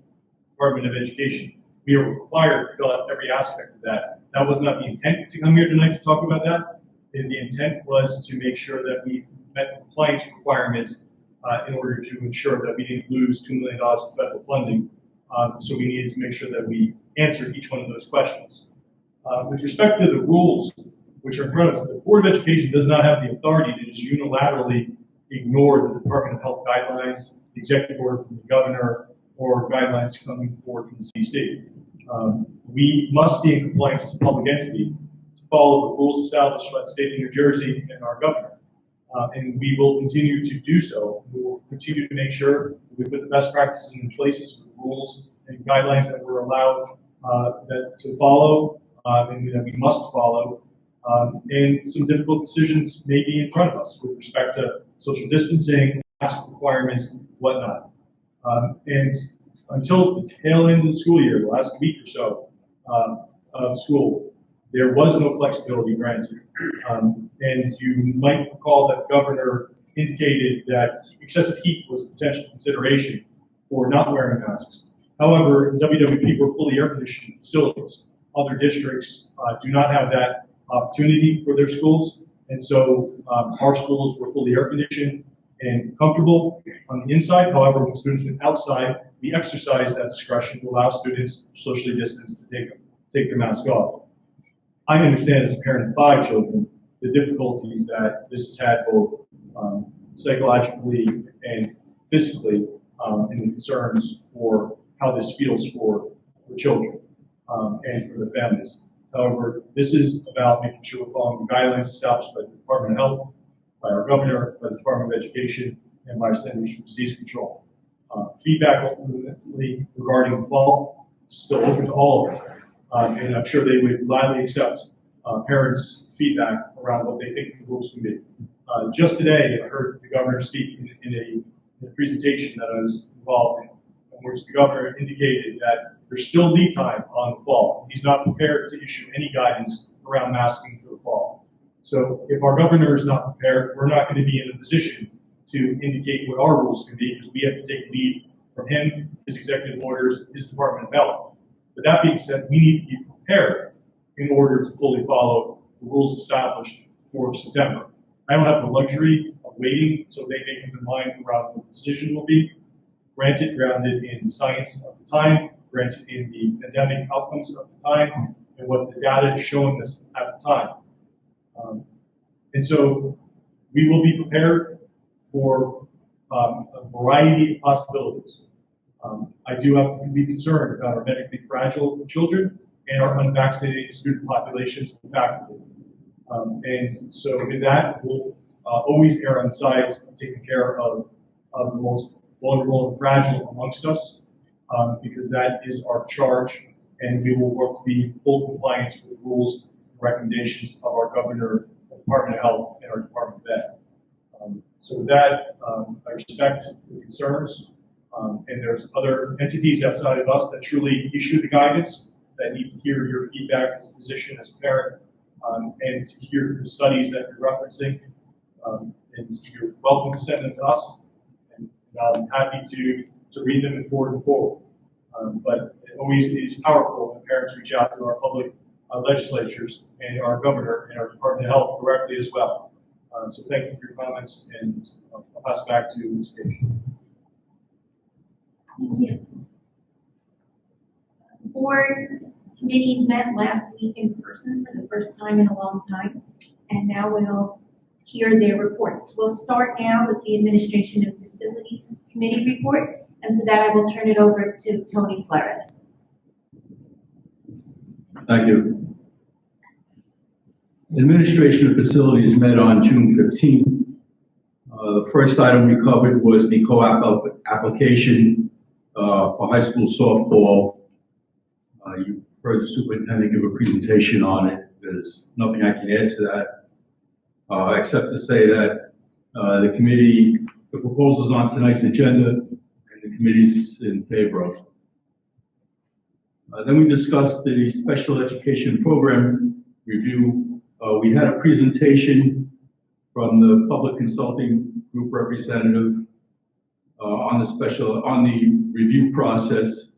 Speaker 2: We are required to fill out every aspect of that. That was not the intent to come here tonight to talk about that. And the intent was to make sure that we met compliance requirements in order to ensure that we didn't lose $2 million of federal funding. So we needed to make sure that we answered each one of those questions. With respect to the rules which are in front of us, the Board of Education does not have the authority to just unilaterally ignore the Department of Health guidelines, the executive order from the governor, or guidelines coming forward from the CDC. We must be in compliance as a public entity to follow the rules established by the state of New Jersey and our governor. And we will continue to do so. We will continue to make sure we put the best practices in place, rules and guidelines that we're allowed to follow and that we must follow. And some difficult decisions may be in front of us with respect to social distancing, mask requirements, whatnot. And until the tail end of the school year, the last week or so of school, there was no flexibility granted. And you might recall that the governor indicated that excessive heat was a potential consideration for not wearing masks. However, in WWP, we're fully air-conditioned facilities. Other districts do not have that opportunity for their schools, and so our schools were fully air-conditioned and comfortable on the inside. However, when students went outside, we exercised that discretion to allow students socially distanced to take their mask off. I understand as a parent of 5 children the difficulties that this has had both psychologically and physically, and the concerns for how this feels for children and for the families. However, this is about making sure we're following the guidelines established by the Department of Health, by our governor, by the Department of Education, and by Centers for Disease Control. Feedback ultimately regarding the fall is still open to all of them, and I'm sure they would gladly accept parents' feedback around what they think the rules can be. Just today, I heard the governor speak in a presentation that I was involved in which the governor indicated that there's still lead time on the fall. He's not prepared to issue any guidance around masking for the fall. So if our governor is not prepared, we're not going to be in a position to indicate what our rules can be because we have to take lead from him, his executive orders, his Department of Health. But that being said, we need to be prepared in order to fully follow the rules established for September. I don't have the luxury of waiting so they make up their mind around what the decision will be. Granted, grounded in science of the time, granted in the pandemic outcomes of the time, and what the data is showing us at the time. And so we will be prepared for a variety of possibilities. I do have to be concerned about our medically fragile children and our unvaccinated student populations and faculty. And so with that, we'll always err on the side of taking care of the most vulnerable and fragile amongst us, because that is our charge, and we will work to be in full compliance with the rules and recommendations of our governor, the Department of Health, and our Department of Ed. So with that, I respect the concerns, and there's other entities outside of us that truly issue the guidance that need to hear your feedback as a physician, as a parent, and to hear the studies that you're referencing. And you're welcome to send them to us, and I'm happy to read them and forward them forward. But it always is powerful when parents reach out to our public legislatures and our governor and our Department of Health directly as well. So thank you for your comments, and I'll pass it back to Ms. Page.
Speaker 6: Thank you. The board committees met last week in person for the first time in a long time, and now we'll hear their reports. We'll start now with the Administration and Facilities Committee report, and for that I will turn it over to Tony Flores.
Speaker 8: Thank you. Administration of Facilities met on June 15th. The first item we covered was the co-op application for high school softball. You've heard the superintendent give a presentation on it. There's nothing I can add to that, except to say that the proposal's on tonight's agenda, and the committee's in favor of it. Then we discussed the special education program review. We had a presentation from the public consulting group representative on the review process,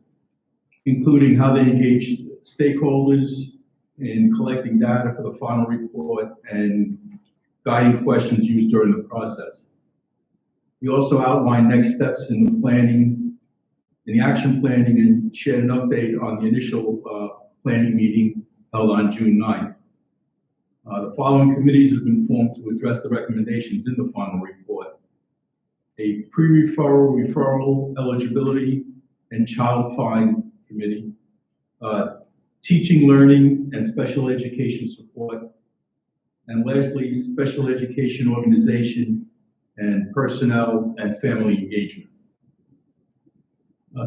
Speaker 8: including how they engaged stakeholders in collecting data for the final report and guiding questions used during the process. We also outlined next steps in the planning, in the action planning, and shared an update on the initial planning meeting held on June 9th. The following committees have been formed to address the recommendations in the final report: a referral eligibility and child fine committee, teaching, learning, and special education support, and lastly, special education organization and personnel and family engagement.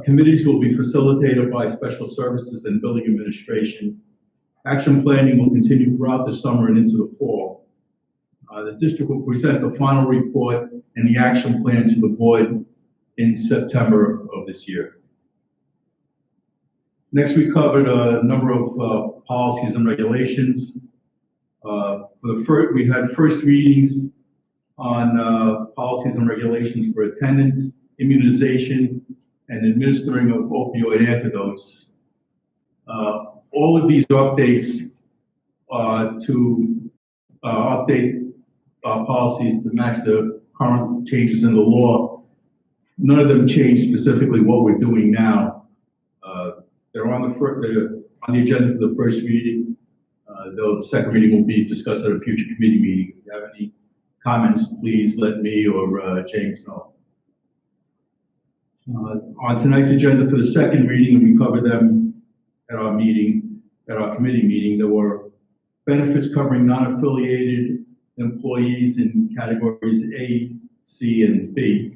Speaker 8: Committees will be facilitated by special services and building administration. Action planning will continue throughout the summer and into the fall. The district will present the final report and the action plan to the board in September of this year. Next, we covered a number of policies and regulations. We had first readings on policies and regulations for attendance, immunization, and administering of opioid antidotes. All of these updates to update policies to match the current changes in the law. None of them change specifically what we're doing now. They're on the agenda for the first reading, though the second reading will be discussed at a future committee meeting. If you have any comments, please let me or James know. On tonight's agenda for the second reading, and we covered them at our committee meeting, there were benefits covering non-affiliated employees in categories A, C, and B.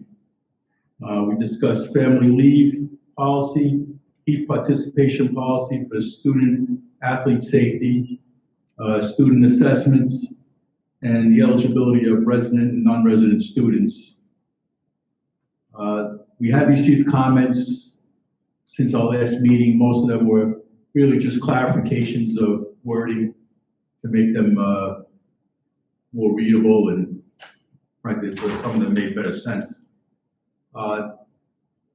Speaker 8: We discussed family leave policy, heat participation policy for student athlete safety, student assessments, and the eligibility of resident and non-resident students. We have received comments since our last meeting. Most of them were really just clarifications of wording to make them more readable, and frankly, some of them made better sense.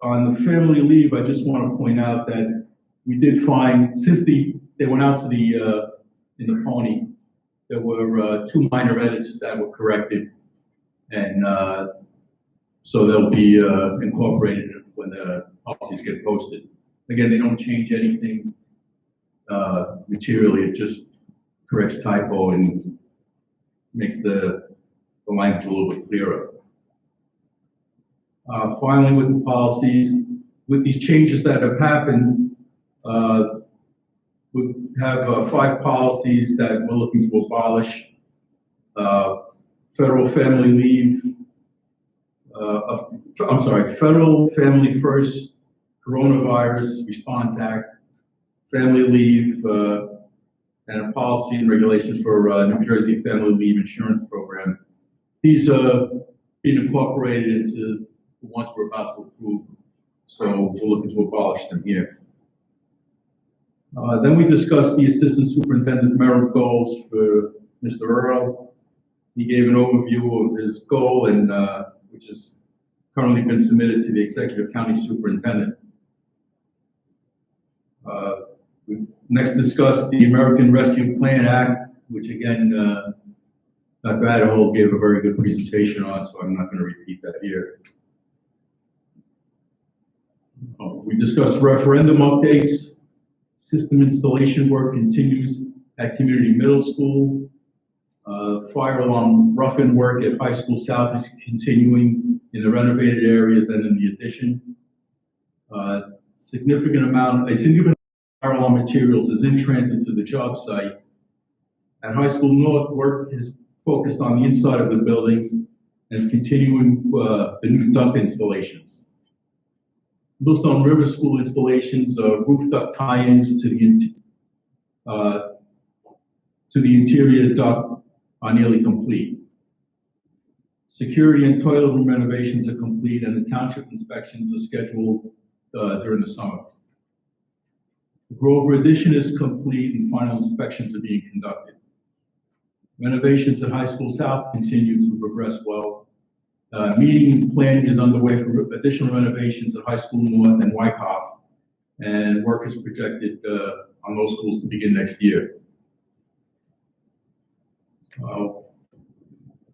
Speaker 8: On the family leave, I just want to point out that we did find, since they went out to in the pony, there were 2 minor edits that were corrected, and so they'll be incorporated when the policies get posted. Again, they don't change anything materially, it just corrects typo and makes the language a little bit clearer. Finally, with the policies, with these changes that have happened, we have 5 policies that we're looking to abolish. Federal Family Leave, Federal Family First Coronavirus Response Act, Family Leave, and a policy and regulations for New Jersey Family Leave Insurance Program. These are being incorporated into the ones we're about to approve, so we're looking to abolish them here. Then we discussed the Assistant Superintendent merit goals for Mr. Earl. He gave an overview of his goal, and which has currently been submitted to the Executive County Superintendent. We next discussed the American Rescue Plan Act, which again, Dr. Adderhold gave a very good presentation on, so I'm not going to repeat that here. We discussed referendum updates. System installation work continues at Community Middle School. Fire alarm rough-in work at High School South is continuing in the renovated areas and in the addition. A significant amount of fire alarm materials is in transit to the job site. At High School North, work is focused on the inside of the building and is continuing the new duct installations. Bluestone River School installations of roof duct tie-ins to the interior duct are nearly complete. Security and toilet room renovations are complete, and the township inspections are scheduled during the summer. The Grover addition is complete, and final inspections are being conducted. Renovations at High School South continue to progress well. Meeting planning is underway for additional renovations at High School North and Wyckoff, and work is projected on those schools to begin next year.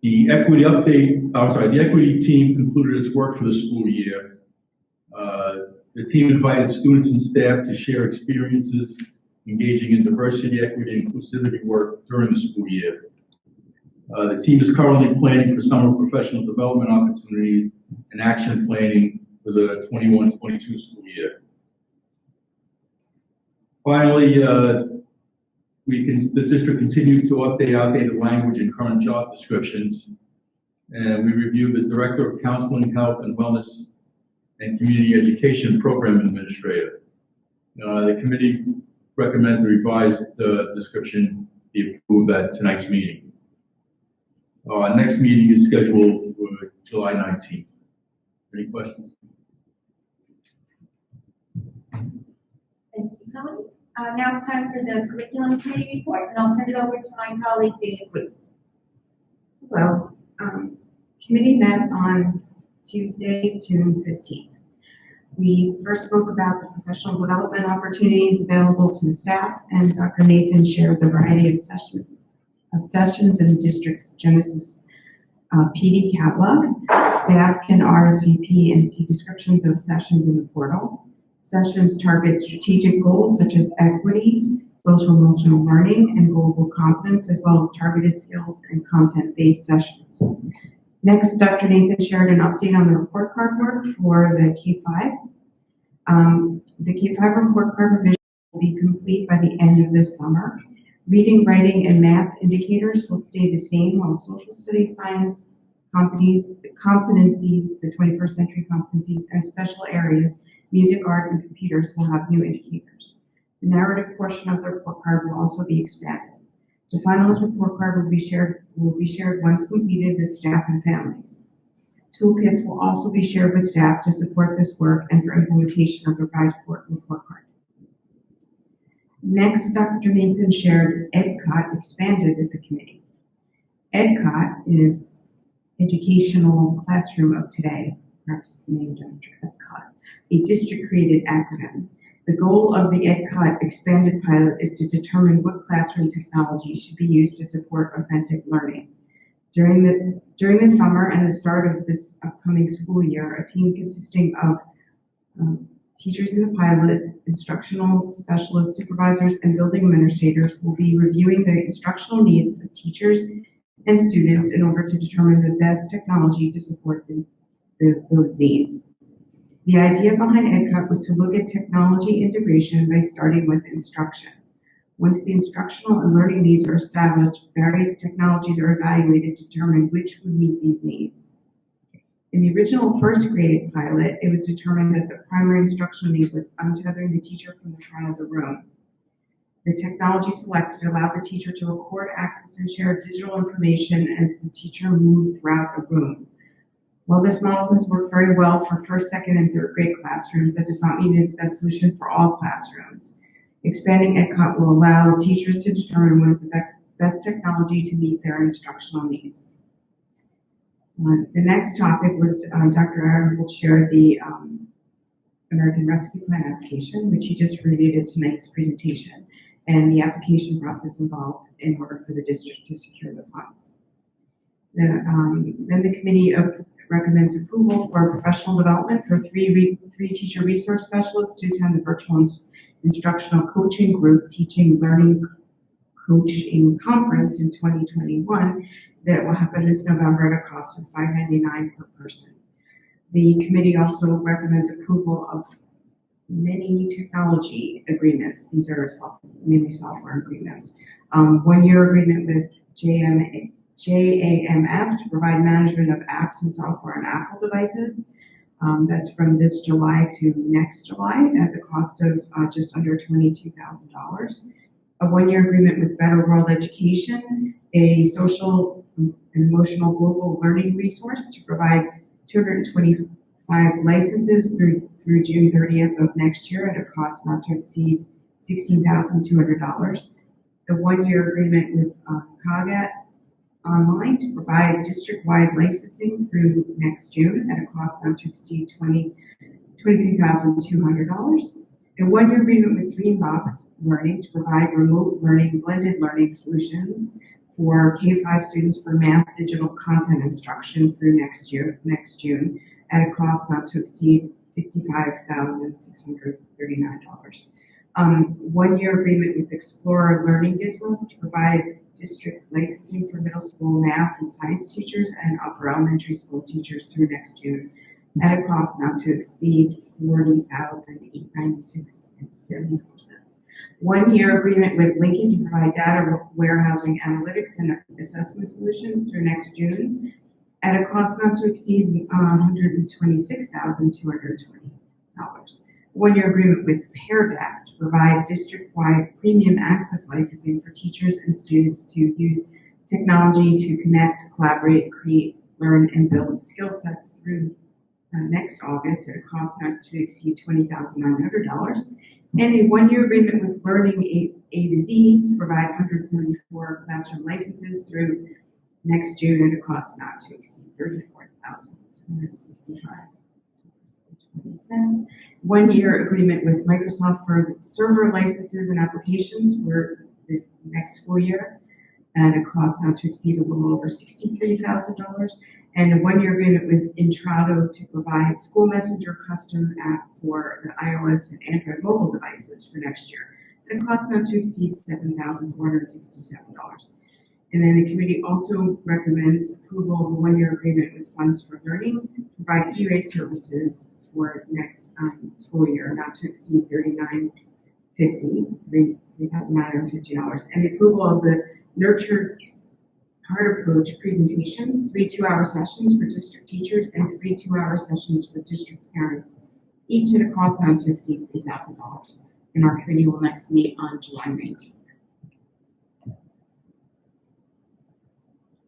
Speaker 8: The equity team concluded its work for the school year. The team invited students and staff to share experiences engaging in diversity, equity, and inclusivity work during the school year. The team is currently planning for summer professional development opportunities and action planning for the 21-22 school year. Finally, the district continued to update outdated language in current job descriptions, and we reviewed the Director of Counseling, Health, and Wellness and Community Education Program Administrator. The committee recommends the revised description be approved at tonight's meeting. Our next meeting is scheduled for July 19th. Any questions?
Speaker 6: Thank you, Tony. Now it's time for the curriculum committee report, and I'll turn it over to my colleague, David Green.
Speaker 9: Well, committee met on Tuesday, June 15th. We first spoke about the professional development opportunities available to the staff, and Dr. Nathan shared the variety of sessions in the district's Genesis PD catalog. Staff can RSVP and see descriptions of sessions in the portal. Sessions target strategic goals such as equity, social emotional learning, and global competence, as well as targeted skills and content-based sessions. Next, Dr. Nathan shared an update on the report card work for the K-5. The K-5 report card revision will be complete by the end of this summer. Reading, writing, and math indicators will stay the same, while social studies, science, competencies, the 21st century competencies, and special areas, music, art, and computers will have new indicators. The narrative portion of the report card will also be expanded. The finalist report card will be shared once completed with staff and families. Toolkits will also be shared with staff to support this work and for implementation of the revised report card. Next, Dr. Nathan shared EdCot expanded with the committee. EdCot is Educational Classroom of Today, perhaps named after EdCot, a district-created acronym. The goal of the EdCot expanded pilot is to determine what classroom technology should be used to support authentic learning. During the summer and the start of this upcoming school year, a team consisting of teachers in the pilot, instructional specialists, supervisors, and building administrators will be reviewing the instructional needs of teachers and students in order to determine the best technology to support those needs. The idea behind EdCut was to look at technology integration by starting with instruction. Once the instructional and learning needs are established, various technologies are evaluated to determine which would meet these needs. In the original first graded pilot, it was determined that the primary instructional need was untethering the teacher from the front of the room. The technology selected allowed the teacher to record, access, and share digital information as the teacher moved throughout the room. While this model has worked very well for first, second, and third grade classrooms, that does not mean it is the best solution for all classrooms. Expanding EdCot will allow teachers to determine what is the best technology to meet their instructional needs. The next topic was Dr. Arnold shared the American Rescue Plan application, which he just reviewed in tonight's presentation, and the application process involved in order for the district to secure the funds. Then the committee recommends approval for professional development for three teacher resource specialists to attend the virtual instructional coaching group teaching learning coaching conference in 2021 that will happen this November at a cost of $5.99 per person. The committee also recommends approval of many technology agreements. These are mainly software agreements. 1-year agreement with JAMF to provide management of apps and software on Apple devices. That's from this July to next July at the cost of just under $22,000. A 1-year agreement with Better World Education, a social and emotional global learning resource to provide 225 licenses through June 30th of next year at a cost not to exceed $16,200. The 1-year agreement with COGAT Online to provide district-wide licensing through next June at a cost not to exceed $23,200. A 1-year agreement with Dreambox Learning to provide remote learning, blended learning solutions for K-5 students for math digital content instruction through next June at a cost not to exceed $55,639. 1-year agreement with Explorer Learning Gizmos to provide district licensing for middle school math and science teachers and upper elementary school teachers through next June at a cost not to exceed $40,896.70. 1-year agreement with Lincoln to provide data warehousing, analytics, and assessment solutions through next June at a cost not to exceed $126,220. 1-year agreement with Pearback to provide district-wide premium access licensing for teachers and students to use technology to connect, collaborate, create, learn, and build skill sets through next August at a cost not to exceed $20,900, and a one-year agreement with Learning A to Z to provide 174 classroom licenses through next June at a cost not to exceed $34,765.20. One-year agreement with Microsoft for server licenses and applications for the next school year at a cost not to exceed a little over $63,000, and a one-year agreement with Intrado to provide School Messenger custom app for the iOS and Android mobile devices for next year at a cost not to exceed $7,467. And then the committee also recommends approval of a one-year agreement with Funds for Learning to provide E-rate services for next school year not to exceed $3,950, and the approval of the Nurture Hard Approach presentations, 3 2-hour sessions for district teachers and 3 2-hour sessions for district parents, each at a cost not to exceed $3,000. And our committee will next meet on July 19th.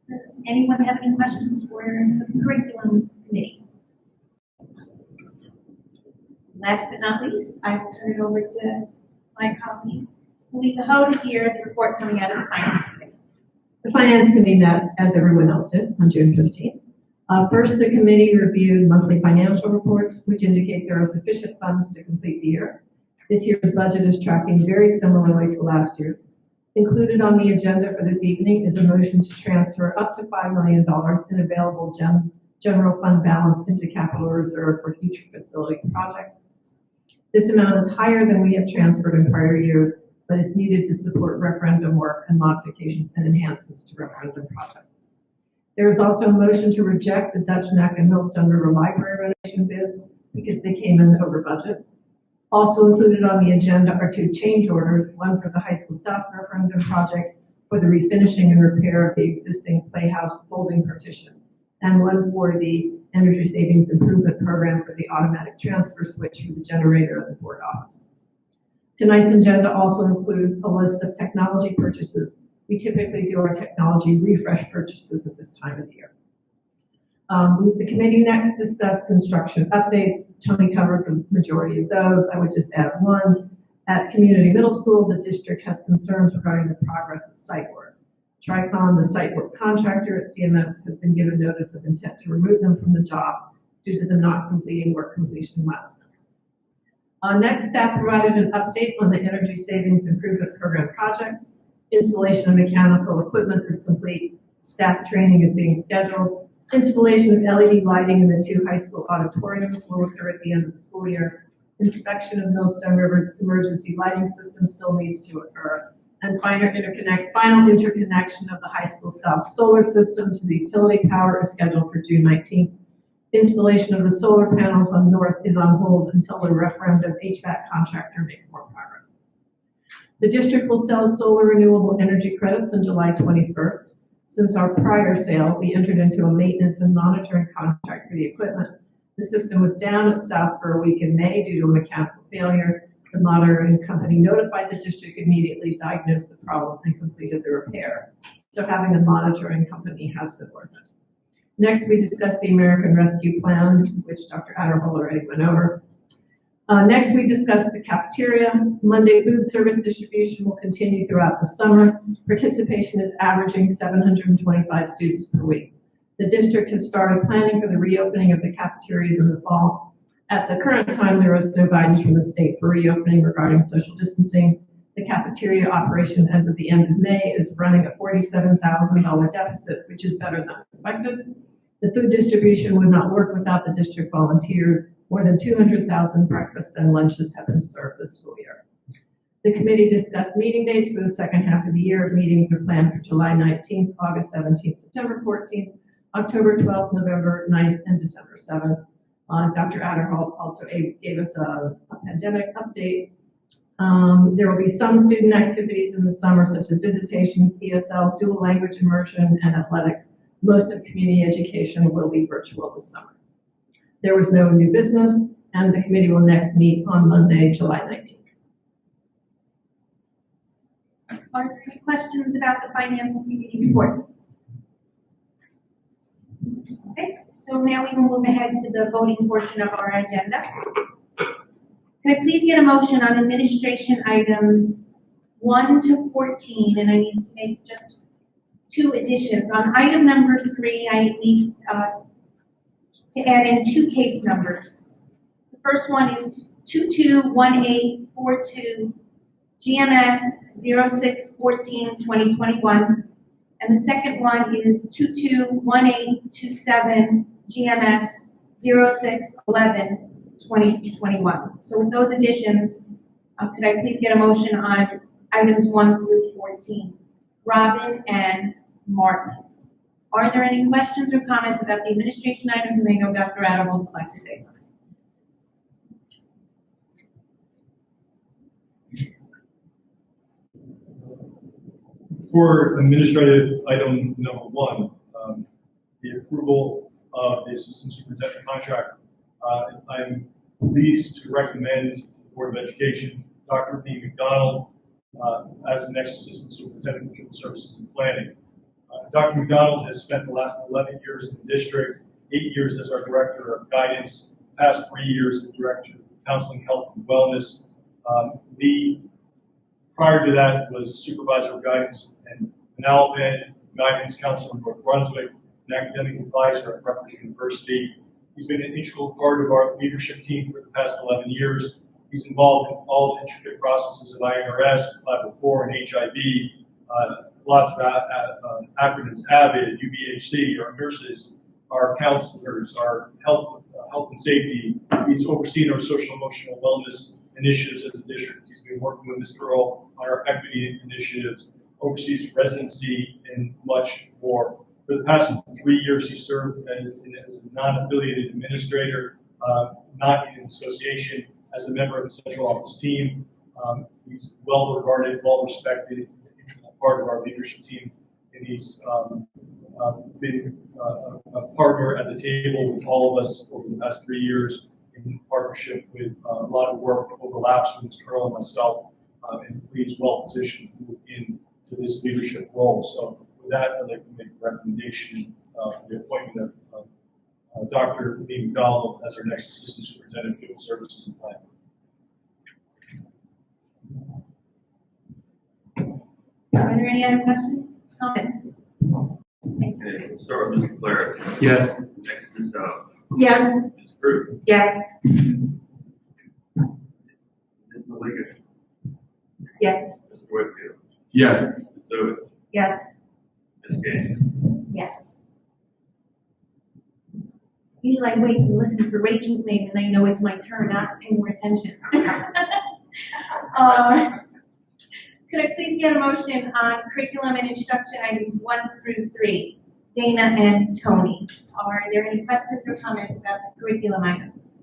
Speaker 6: Does anyone have any questions for the curriculum committee? Last but not least, I will turn it over to my colleague, Louisa Ho, to hear the report coming out of the Finance Committee.
Speaker 3: The Finance Committee met, as everyone else did, on June 15th. First, the committee reviewed monthly financial reports, which indicate there are sufficient funds to complete the year. This year's budget is tracking very similarly to last year's. Included on the agenda for this evening is a motion to transfer up to $5 million in available general fund balance into capital reserve for future facilities projects. This amount is higher than we have transferred in prior years, but is needed to support referendum work and modifications and enhancements to referendum projects. There is also a motion to reject the Dutch Neck and Millstone River Library renovation bids because they came in over budget. Also included on the agenda are 2 change orders, one for the High School South referendum project for the refinishing and repair of the existing Playhouse folding partition, and one for the Energy Savings Improvement Program for the automatic transfer switch for the generator at the board office. Tonight's agenda also includes a list of technology purchases. We typically do our technology refresh purchases at this time of the year. The committee next discussed construction updates. Tony covered the majority of those. I would just add one. At Community Middle School, the district has concerns regarding the progress of site work. Tricon, the site work contractor at CMS, has been given notice of intent to remove them from the job due to them not completing work completion milestones. Next, staff provided an update on the Energy Savings Improvement Program projects. Installation of mechanical equipment is complete. Staff training is being scheduled. Installation of LED lighting in the 2 high school auditoriums will occur at the end of the school year. Inspection of Millstone River's emergency lighting system still needs to occur. And final interconnection of the high school south solar system to the utility power is scheduled for June 19th. Installation of the solar panels on north is on hold until the referendum HVAC contractor makes more progress. The district will sell solar renewable energy credits on July 21st. Since our prior sale, we entered into a maintenance and monitoring contract for the equipment. The system was down at South for a week in May due to a mechanical failure. The monitoring company notified the district immediately, diagnosed the problem, and completed the repair. So having a monitoring company has been worth it. Next, we discussed the American Rescue Plan, which Dr. Adderhall already went over. Next, we discussed the cafeteria. Monday food service distribution will continue throughout the summer. Participation is averaging 725 students per week. The district has started planning for the reopening of the cafeterias in the fall. At the current time, there is no guidance from the state for reopening regarding social distancing. The cafeteria operation as of the end of May is running a $47,000 deficit, which is better than expected. The food distribution would not work without the district volunteers. More than 200,000 breakfasts and lunches have been served this school year. The committee discussed meeting dates for the second half of the year. Meetings are planned for July 19th, August 17th, September 14th, October 12th, November 9th, and December 7th. Dr. Adderhall also gave us a pandemic update. There will be some student activities in the summer, such as visitations, ESL, dual language immersion, and athletics. Most of community education will be virtual this summer. There was no new business, and the committee will next meet on Monday, July 19th.
Speaker 6: Are there any questions about the Finance Committee report? Okay, so now we will move ahead to the voting portion of our agenda. Can I please get a motion on administration items 1 to 14, and I need to make just 2 additions. On item number 3, I need to add in 2 case numbers. The first one is 221842 GMS 0614-2021, and the second one is 221827 GMS 0611-2021. So with those additions, could I please get a motion on items 1 through 14? Robin and Mark. Are there any questions or comments about the administration items? And I know Dr. Adamo would like to say something.
Speaker 2: For administrative item number 1, the approval of the assistant superintendent contract, I'm pleased to recommend to the Board of Education Dr. B. McDonald as the next assistant superintendent of pupil services and planning. Dr. McDonald has spent the last 11 years in the district, 8 years as our director of guidance, past 3 years as director of counseling, health, and wellness. Lee, prior to that, was supervisor of guidance and Alabama guidance counselor in North Brunswick, an academic advisor at Rutgers University. He's been an integral part of our leadership team for the past 11 years. He's involved in all the intricate processes of INRS, 504, and HIV. Lots of acronyms: AVID, UBHC, our nurses, our counselors, our health and safety. He's overseen our social emotional wellness initiatives as a district. He's been working with Ms. Earl on our equity initiatives, oversees residency, and much more. For the past 3 years, he served as a non-affiliated administrator, not in an association, as a member of the central office team. He's well regarded, well respected, an integral part of our leadership team, and he's been a partner at the table with all of us over the past 3 years in partnership with a lot of work overlaps with Ms. Earl and myself, and he's well positioned to move into this leadership role. So with that, I'd like to make a recommendation for the appointment of Dr. Lee McDonald as our next Assistant Superintendent of Pupil Services and Planning.
Speaker 6: Are there any other questions, comments?
Speaker 10: Okay, we'll start with Mr. Blair.
Speaker 8: Yes.
Speaker 10: Next, Ms. Dowd.
Speaker 3: Yes.
Speaker 10: Ms. Prue.
Speaker 6: Yes.
Speaker 10: Ms. Maliga.
Speaker 6: Yes.
Speaker 10: Mr. Whitfield.
Speaker 8: Yes.
Speaker 10: Ms. Ovich.
Speaker 6: Yes.
Speaker 10: Ms. Gage.
Speaker 6: Yes. Usually I wait and listen for Rachel's name and I know it's my turn, not paying more attention. Could I please get a motion on curriculum and instruction items 1 through 3? Dana and Tony. Are there any questions or comments about the curriculum items?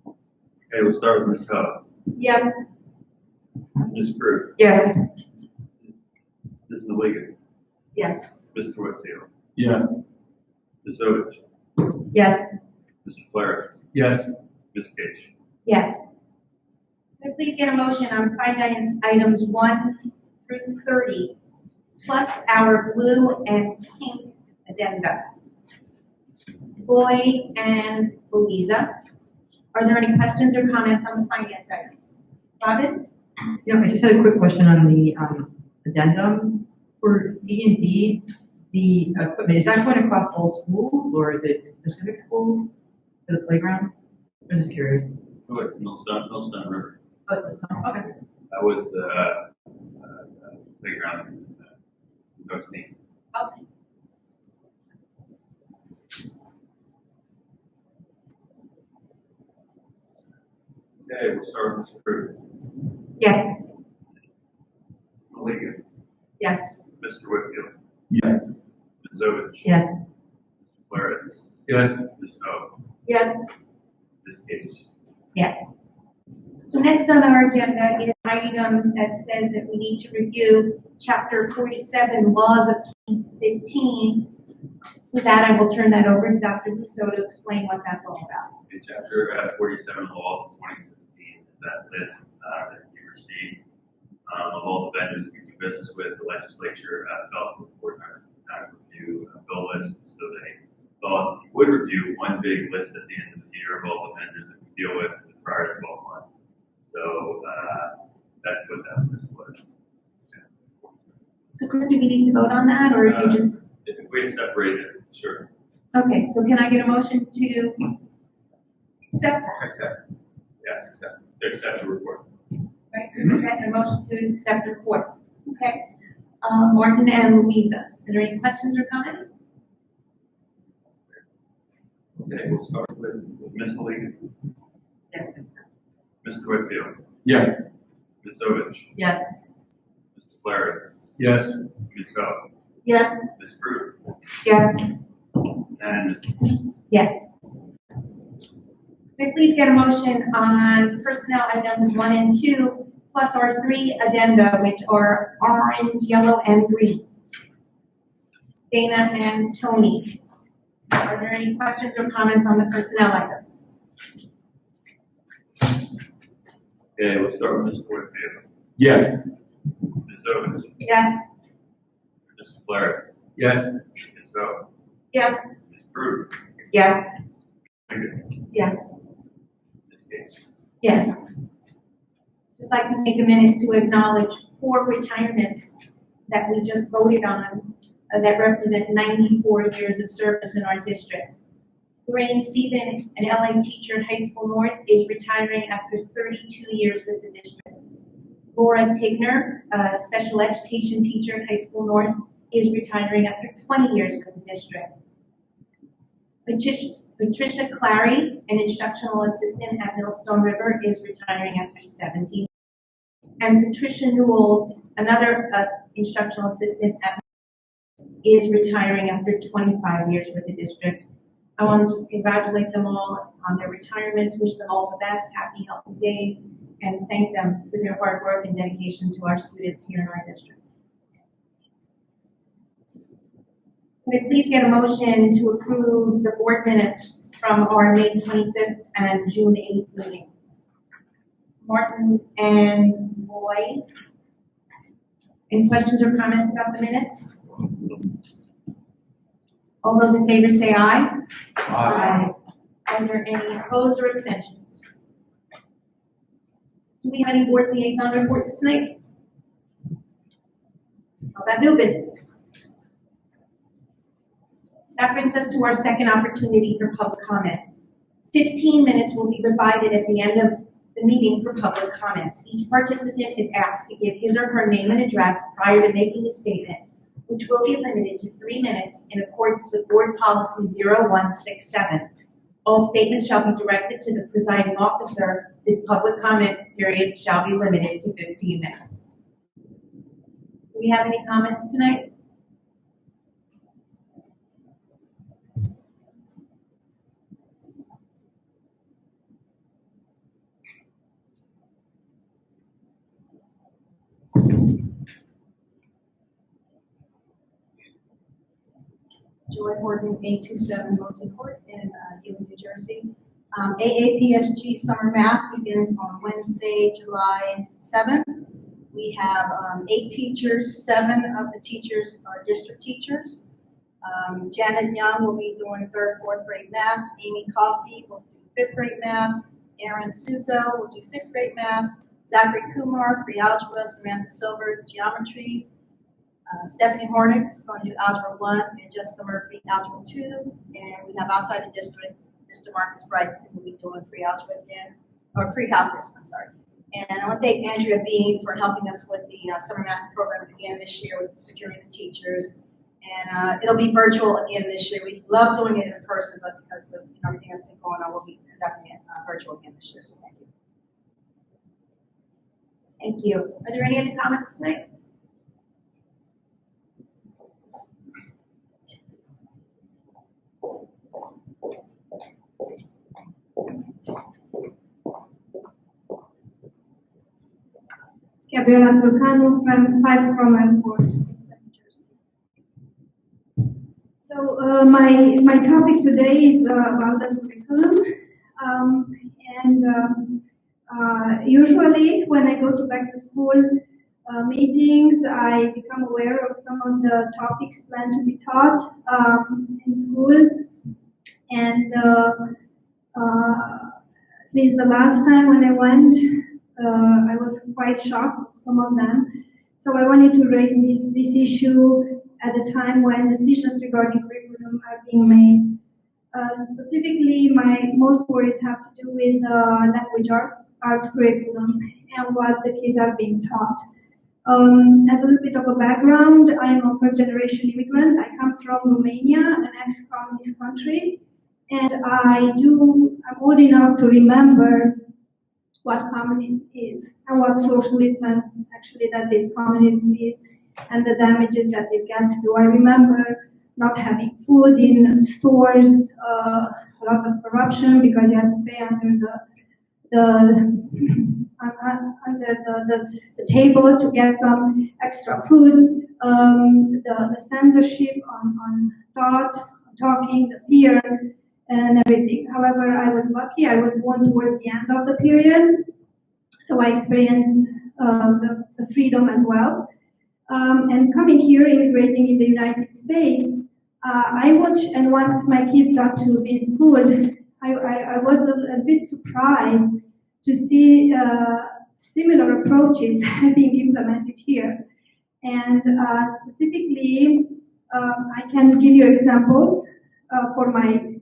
Speaker 10: Okay, we'll start with Ms. Hubb.
Speaker 3: Yes.
Speaker 10: Ms. Prue.
Speaker 6: Yes.
Speaker 10: Ms. Maliga.
Speaker 6: Yes.
Speaker 10: Mr. Whitfield.
Speaker 8: Yes.
Speaker 10: Ms. Ovich.
Speaker 6: Yes.
Speaker 10: Mr. Blair.
Speaker 8: Yes.
Speaker 10: Ms. Gage.
Speaker 6: Yes. Could I please get a motion on finance items 1 through 30, plus our blue and pink addenda? Boyd and Louisa. Are there any questions or comments on the finance items? Robin?
Speaker 11: Yeah, I just had a quick question on the addendum. For C and D, the equipment, is that going across all schools or is it specific schools for the playground? I'm just curious.
Speaker 10: Oh, wait, Millstone River.
Speaker 11: Oh, it's not- okay.
Speaker 10: That was the playground in North Main.
Speaker 6: Okay.
Speaker 10: Okay, we'll start with Ms. Prue.
Speaker 6: Yes.
Speaker 10: Maliga.
Speaker 6: Yes.
Speaker 10: Mr. Whitfield.
Speaker 8: Yes.
Speaker 10: Ms. Ovich.
Speaker 11: Yes.
Speaker 10: Mr. Blair.
Speaker 8: Yes.
Speaker 10: Ms. Howe.
Speaker 3: Yes.
Speaker 10: Ms. Gage.
Speaker 6: Yes. So next on our agenda is an item that says that we need to review Chapter 47, Laws of 2015. With that, I will turn that over to Dr. Russo to explain what that's all about.
Speaker 10: Okay, Chapter 47 Law of 2015 is that list that you received of all the vendors that we do business with. The legislature felt to report our review bill list, so they thought we would review one big list at the end of the year of all the vendors that we deal with in the prior 12 months. So that's what that list was.
Speaker 6: So Chris, do we need to vote on that, or you just?
Speaker 10: If we had separated it, sure.
Speaker 6: Okay, so can I get a motion to accept that?
Speaker 10: Accept. Yes, accept. Accept the report.
Speaker 6: Right, okay, a motion to accept the report. Okay. Martin and Louisa, are there any questions or comments?
Speaker 10: Okay, we'll start with Ms. Malik,
Speaker 11: Yes.
Speaker 10: Mr. Whitfield,
Speaker 8: Yes.
Speaker 10: Ms. Ovich,
Speaker 11: Yes.
Speaker 10: Mr. Flaherty,
Speaker 8: Yes.
Speaker 10: Ms. Ho,
Speaker 6: Yes.
Speaker 10: Ms. Drew,
Speaker 6: Yes.
Speaker 10: and Ms.
Speaker 6: Yes. Can I please get a motion on personnel items 1 and 2, plus our 3 addenda, which are orange, yellow, and green? Dana and Tony, are there any questions or comments on the personnel items?
Speaker 10: Okay, we'll start with Mr. Whitfield,
Speaker 8: Yes.
Speaker 10: Ms. Ovich,
Speaker 6: Yes.
Speaker 10: Mr. Flaherty,
Speaker 8: Yes.
Speaker 10: Ms. Ho,
Speaker 6: Yes.
Speaker 10: Ms. Drew,
Speaker 6: Yes. Yes.
Speaker 10: Ms. Gage.
Speaker 6: Yes. Just like to take a minute to acknowledge 4 retirements that we just voted on that represent 94 years of service in our district. Lorraine Sieben, an LA teacher at High School North, is retiring after 32 years with the district. Laura Tigner, a special education teacher at High School North, is retiring after 20 years with the district. Patricia Clary, an instructional assistant at Millstone River, is retiring after 17. And Patricia Newells, another instructional assistant at is retiring after 25 years with the district. I want to just congratulate them all on their retirements, wish them all the best, happy, healthy days, and thank them for their hard work and dedication to our students here in our district. Can I please get a motion to approve the board minutes from our May 25th and June 8th meetings? Martin and Roy, any questions or comments about the minutes? All those in favor say aye. Aye. Are there any opposed or abstentions? Do we have any board liaison reports tonight? How about new business? That brings us to our second opportunity for public comment. 15 minutes will be provided at the end of the meeting for public comments. Each participant is asked to give his or her name and address prior to making a statement, which will be limited to 3 minutes in accordance with Board Policy 0167. All statements shall be directed to the presiding officer. This public comment period shall be limited to 15 minutes. Do we have any comments tonight?
Speaker 7: Joy Horton, 827 Moulton Court in Gilman, New Jersey. AAPSG Summer Math begins on Wednesday, July 7th. We have 8 teachers. 7 of the teachers are district teachers. Janet Young will be doing 3rd, 4th grade math. Amy Coffey will do 5th grade math. Aaron Suzo will do 6th grade math. Zachary Kumar, pre-algebra. Samantha Silver, geometry. Stephanie Hornick is going to do Algebra 1, and Jessica Murphy, Algebra 2. And we have outside the district, Mr. Marcus Bright, who will be doing pre-algebra again, or pre-calculus, I'm sorry. And I want to thank Andrea Bean for helping us with the summer math program again this year with securing the teachers. And it'll be virtual again this year. We love doing it in person, but because of everything that's been going on, we'll be conducting it virtual again this year, so thank you.
Speaker 6: Thank you. Are there any other comments tonight?
Speaker 5: Gabriela Turcano from 5 Cromwell Court, New Jersey. So my topic today is about the curriculum. Usually when I go to back to school, meetings, I become aware of some of the topics planned to be taught in school. And at least the last time when I went, I was quite shocked with some of them. So I wanted to raise this issue at a time when decisions regarding curriculum are being made. Specifically, my most worries have to do with language arts curriculum and what the kids are being taught. As a little bit of a background, I am a first-generation immigrant. I come from Romania, an ex-communist country, and I'm old enough to remember what communism is and what socialism actually that is communism is and the damages that it gets to. I remember not having food in stores, a lot of corruption because you had to pay under the table to get some extra food, the censorship on thought, on talking, the fear, and everything. However, I was lucky. I was born towards the end of the period, so I experienced the freedom as well. And coming here, immigrating in the United States, and once my kids got to be in school, I was a bit surprised to see similar approaches being implemented here. And specifically, I can give you examples for my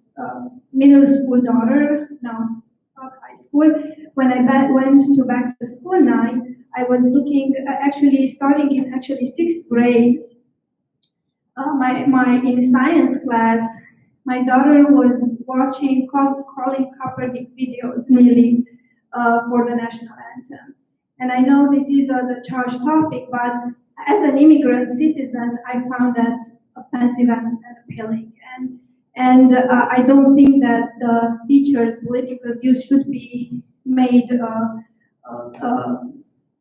Speaker 5: middle school daughter, now high school. When I went to back to school night, I was looking, starting in 6th grade, in science class, my daughter was watching Colin Kaepernick videos nearly for the national anthem. And I know this is the charged topic, but as an immigrant citizen, I found that offensive and appealing. And I don't think that the teachers' political views should be made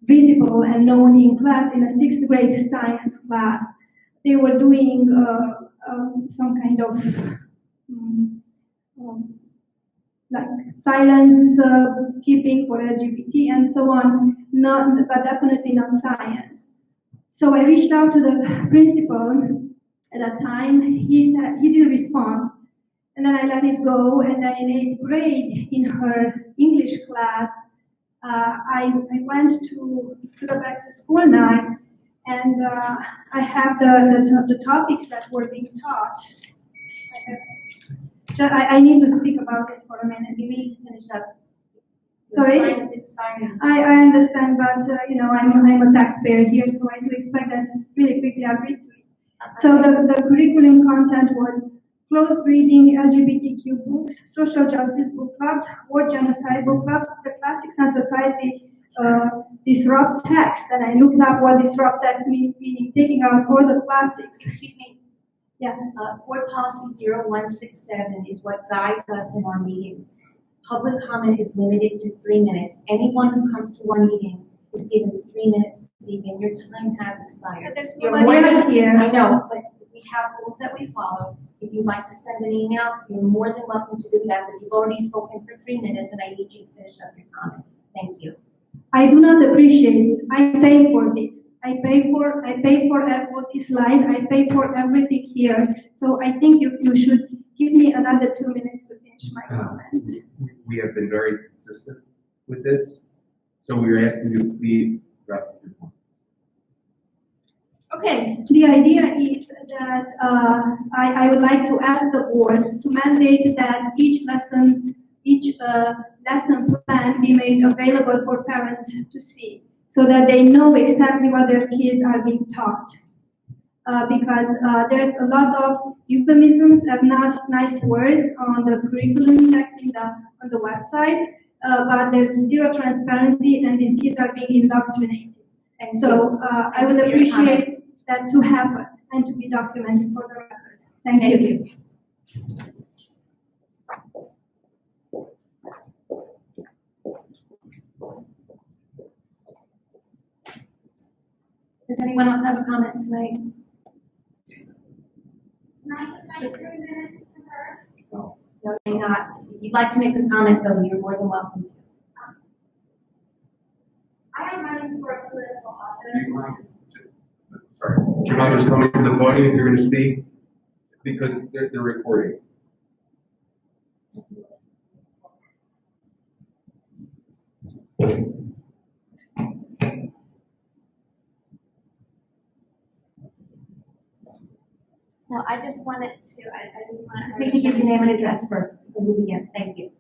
Speaker 5: visible and known in class in a 6th grade science class. They were doing some kind of like silence keeping for LGBT and so on, but definitely not science. So I reached out to the principal at that time. He said he didn't respond, and then I let it go. And then in 8th grade, in her English class, I went to the back to school night, and I have the topics that were being taught. I need to speak about this for a minute.
Speaker 6: You need to finish up.
Speaker 5: Sorry? I understand, but I'm a taxpayer here, so I do expect that really quickly I'll read to it. So the curriculum content was close reading, LGBTQ books, social justice book clubs, war genocide book clubs, the classics and society disrupt text. And I looked up what disrupt text means, meaning taking out all the classics.
Speaker 6: Excuse me.
Speaker 5: Yeah.
Speaker 6: Board policy 0167 is what guides us in our meetings. Public comment is limited to 3 minutes. Anyone who comes to our meeting is given 3 minutes to speak, and your time has expired.
Speaker 5: There's nobody else here.
Speaker 6: I know, but we have rules that we follow. If you'd like to send an email, you're more than welcome to do that, but you've already spoken for 3 minutes, and I need you to finish up your comment. Thank you.
Speaker 5: I do not appreciate it. I pay for this. I pay for this slide. I pay for everything here. So I think you should give me another 2 minutes to finish my comment.
Speaker 12: We have been very consistent with this, so we are asking you to please wrap up your point.
Speaker 5: Okay, the idea is that I would like to ask the board to mandate that each lesson plan be made available for parents to see, so that they know exactly what their kids are being taught. Because there's a lot of euphemisms and nice words on the curriculum text on the website, but there's zero transparency, and these kids are being indoctrinated. So I would appreciate that to happen and to be documented for the record. Thank you.
Speaker 6: Does anyone else have a comment tonight? No, you're not. If you'd like to make a comment, though, you're more than welcome to.
Speaker 13: I am running for a political office
Speaker 12: Do you mind? Sorry. Do you mind just coming to the podium if you're going to speak? Because they're recording.
Speaker 13: No, I just wanted to, I just wanted.
Speaker 6: You need to give your name and address first when you begin. Thank you.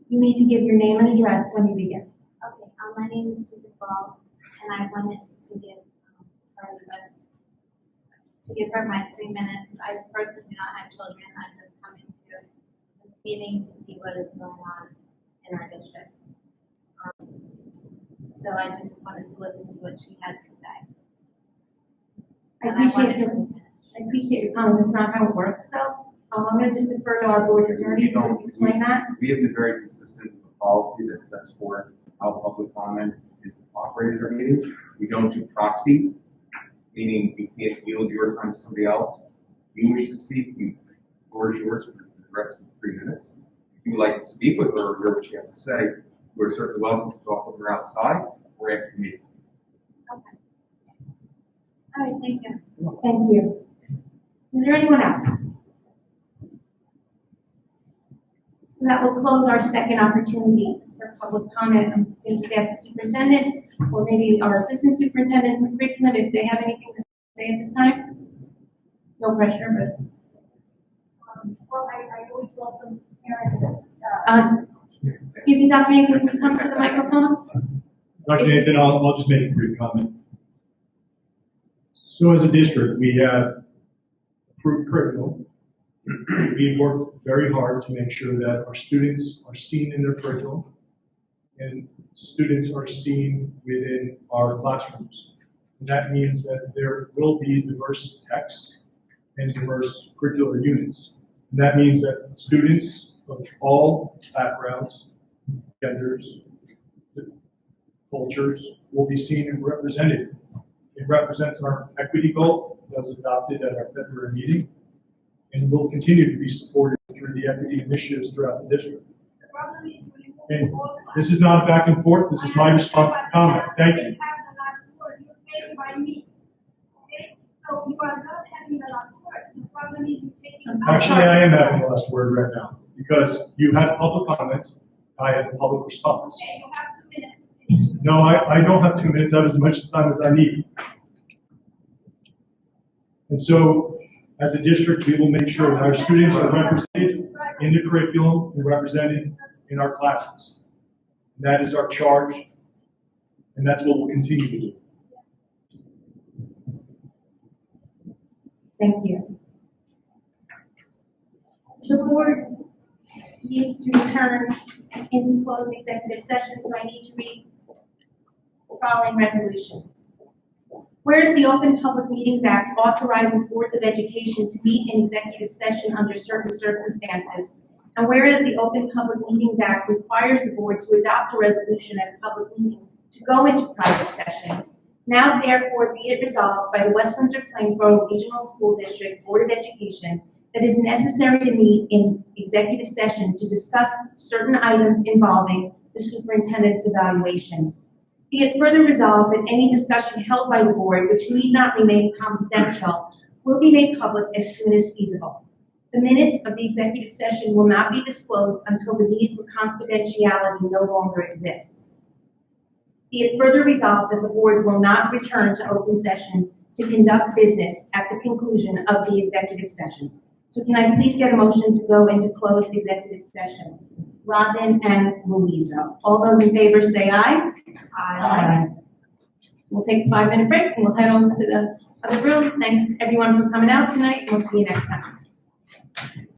Speaker 6: You need to give your name and address when you begin.
Speaker 13: Okay, my name is Susan Ball, and I wanted to give her the best, to give her my 3 minutes. I personally do not have children. I'm just coming to this meeting to see what is going on in our district. So I just wanted to listen to what she had to say.
Speaker 6: I appreciate your comment. That's not how it works, though. I'm going to just defer to our board attorney to just explain that.
Speaker 12: We have been very consistent with the policy that sets forth how public comment is operated in our meetings. We don't do proxy, meaning you can't yield your time to somebody else. If you wish to speak, the floor is yours for the rest of the 3 minutes. If you would like to speak with her or hear what she has to say, you are certainly welcome to talk with her outside or after the meeting.
Speaker 13: Okay. All right, thank you.
Speaker 6: Thank you. Is there anyone else? So that will close our second opportunity for public comment. I'm going to ask the superintendent or maybe our assistant superintendent for curriculum if they have anything to say at this time. No pressure, but.
Speaker 5: Well, I always welcome parents.
Speaker 6: Excuse me, Dr. Nathan, can you come to the microphone?
Speaker 2: Dr. Nathan, I'll just make a brief comment. So as a district, we have approved curriculum. We work very hard to make sure that our students are seen in their curriculum and students are seen within our classrooms. And that means that there will be diverse texts and diverse curricular units. And that means that students of all backgrounds, genders, cultures will be seen and represented. It represents our equity goal that was adopted at our February meeting and will continue to be supported through the equity initiatives throughout the district. And this is not a back and forth, this is my response to comment. Thank you. Actually, I am having the last word right now because you had public comment, I had a public response. No, I don't have 2 minutes. I have as much time as I need. And so, as a district, we will make sure that our students are represented in the curriculum and represented in our classes. And that is our charge, and that's what we'll continue to do.
Speaker 6: Thank you. The board needs to return into closed executive session, so I need to read the following resolution. Whereas the Open Public Meetings Act authorizes boards of education to meet in executive session under certain circumstances, and whereas the Open Public Meetings Act requires the board to adopt a resolution at a public meeting to go into private session, now therefore be it resolved by the West Windsor-Plainsboro Regional School District Board of Education that it is necessary to meet in executive session to discuss certain items involving the superintendent's evaluation. Be it further resolved that any discussion held by the board, which need not remain confidential, will be made public as soon as feasible. The minutes of the executive session will not be disclosed until the need for confidentiality no longer exists. Be it further resolved that the board will not return to open session to conduct business at the conclusion of the executive session. So can I please get a motion to go into closed executive session? Robin and Louisa. All those in favor say aye. Aye. We'll take a 5-minute break and we'll head on to the other room. Thanks everyone for coming out tonight and we'll see you next time.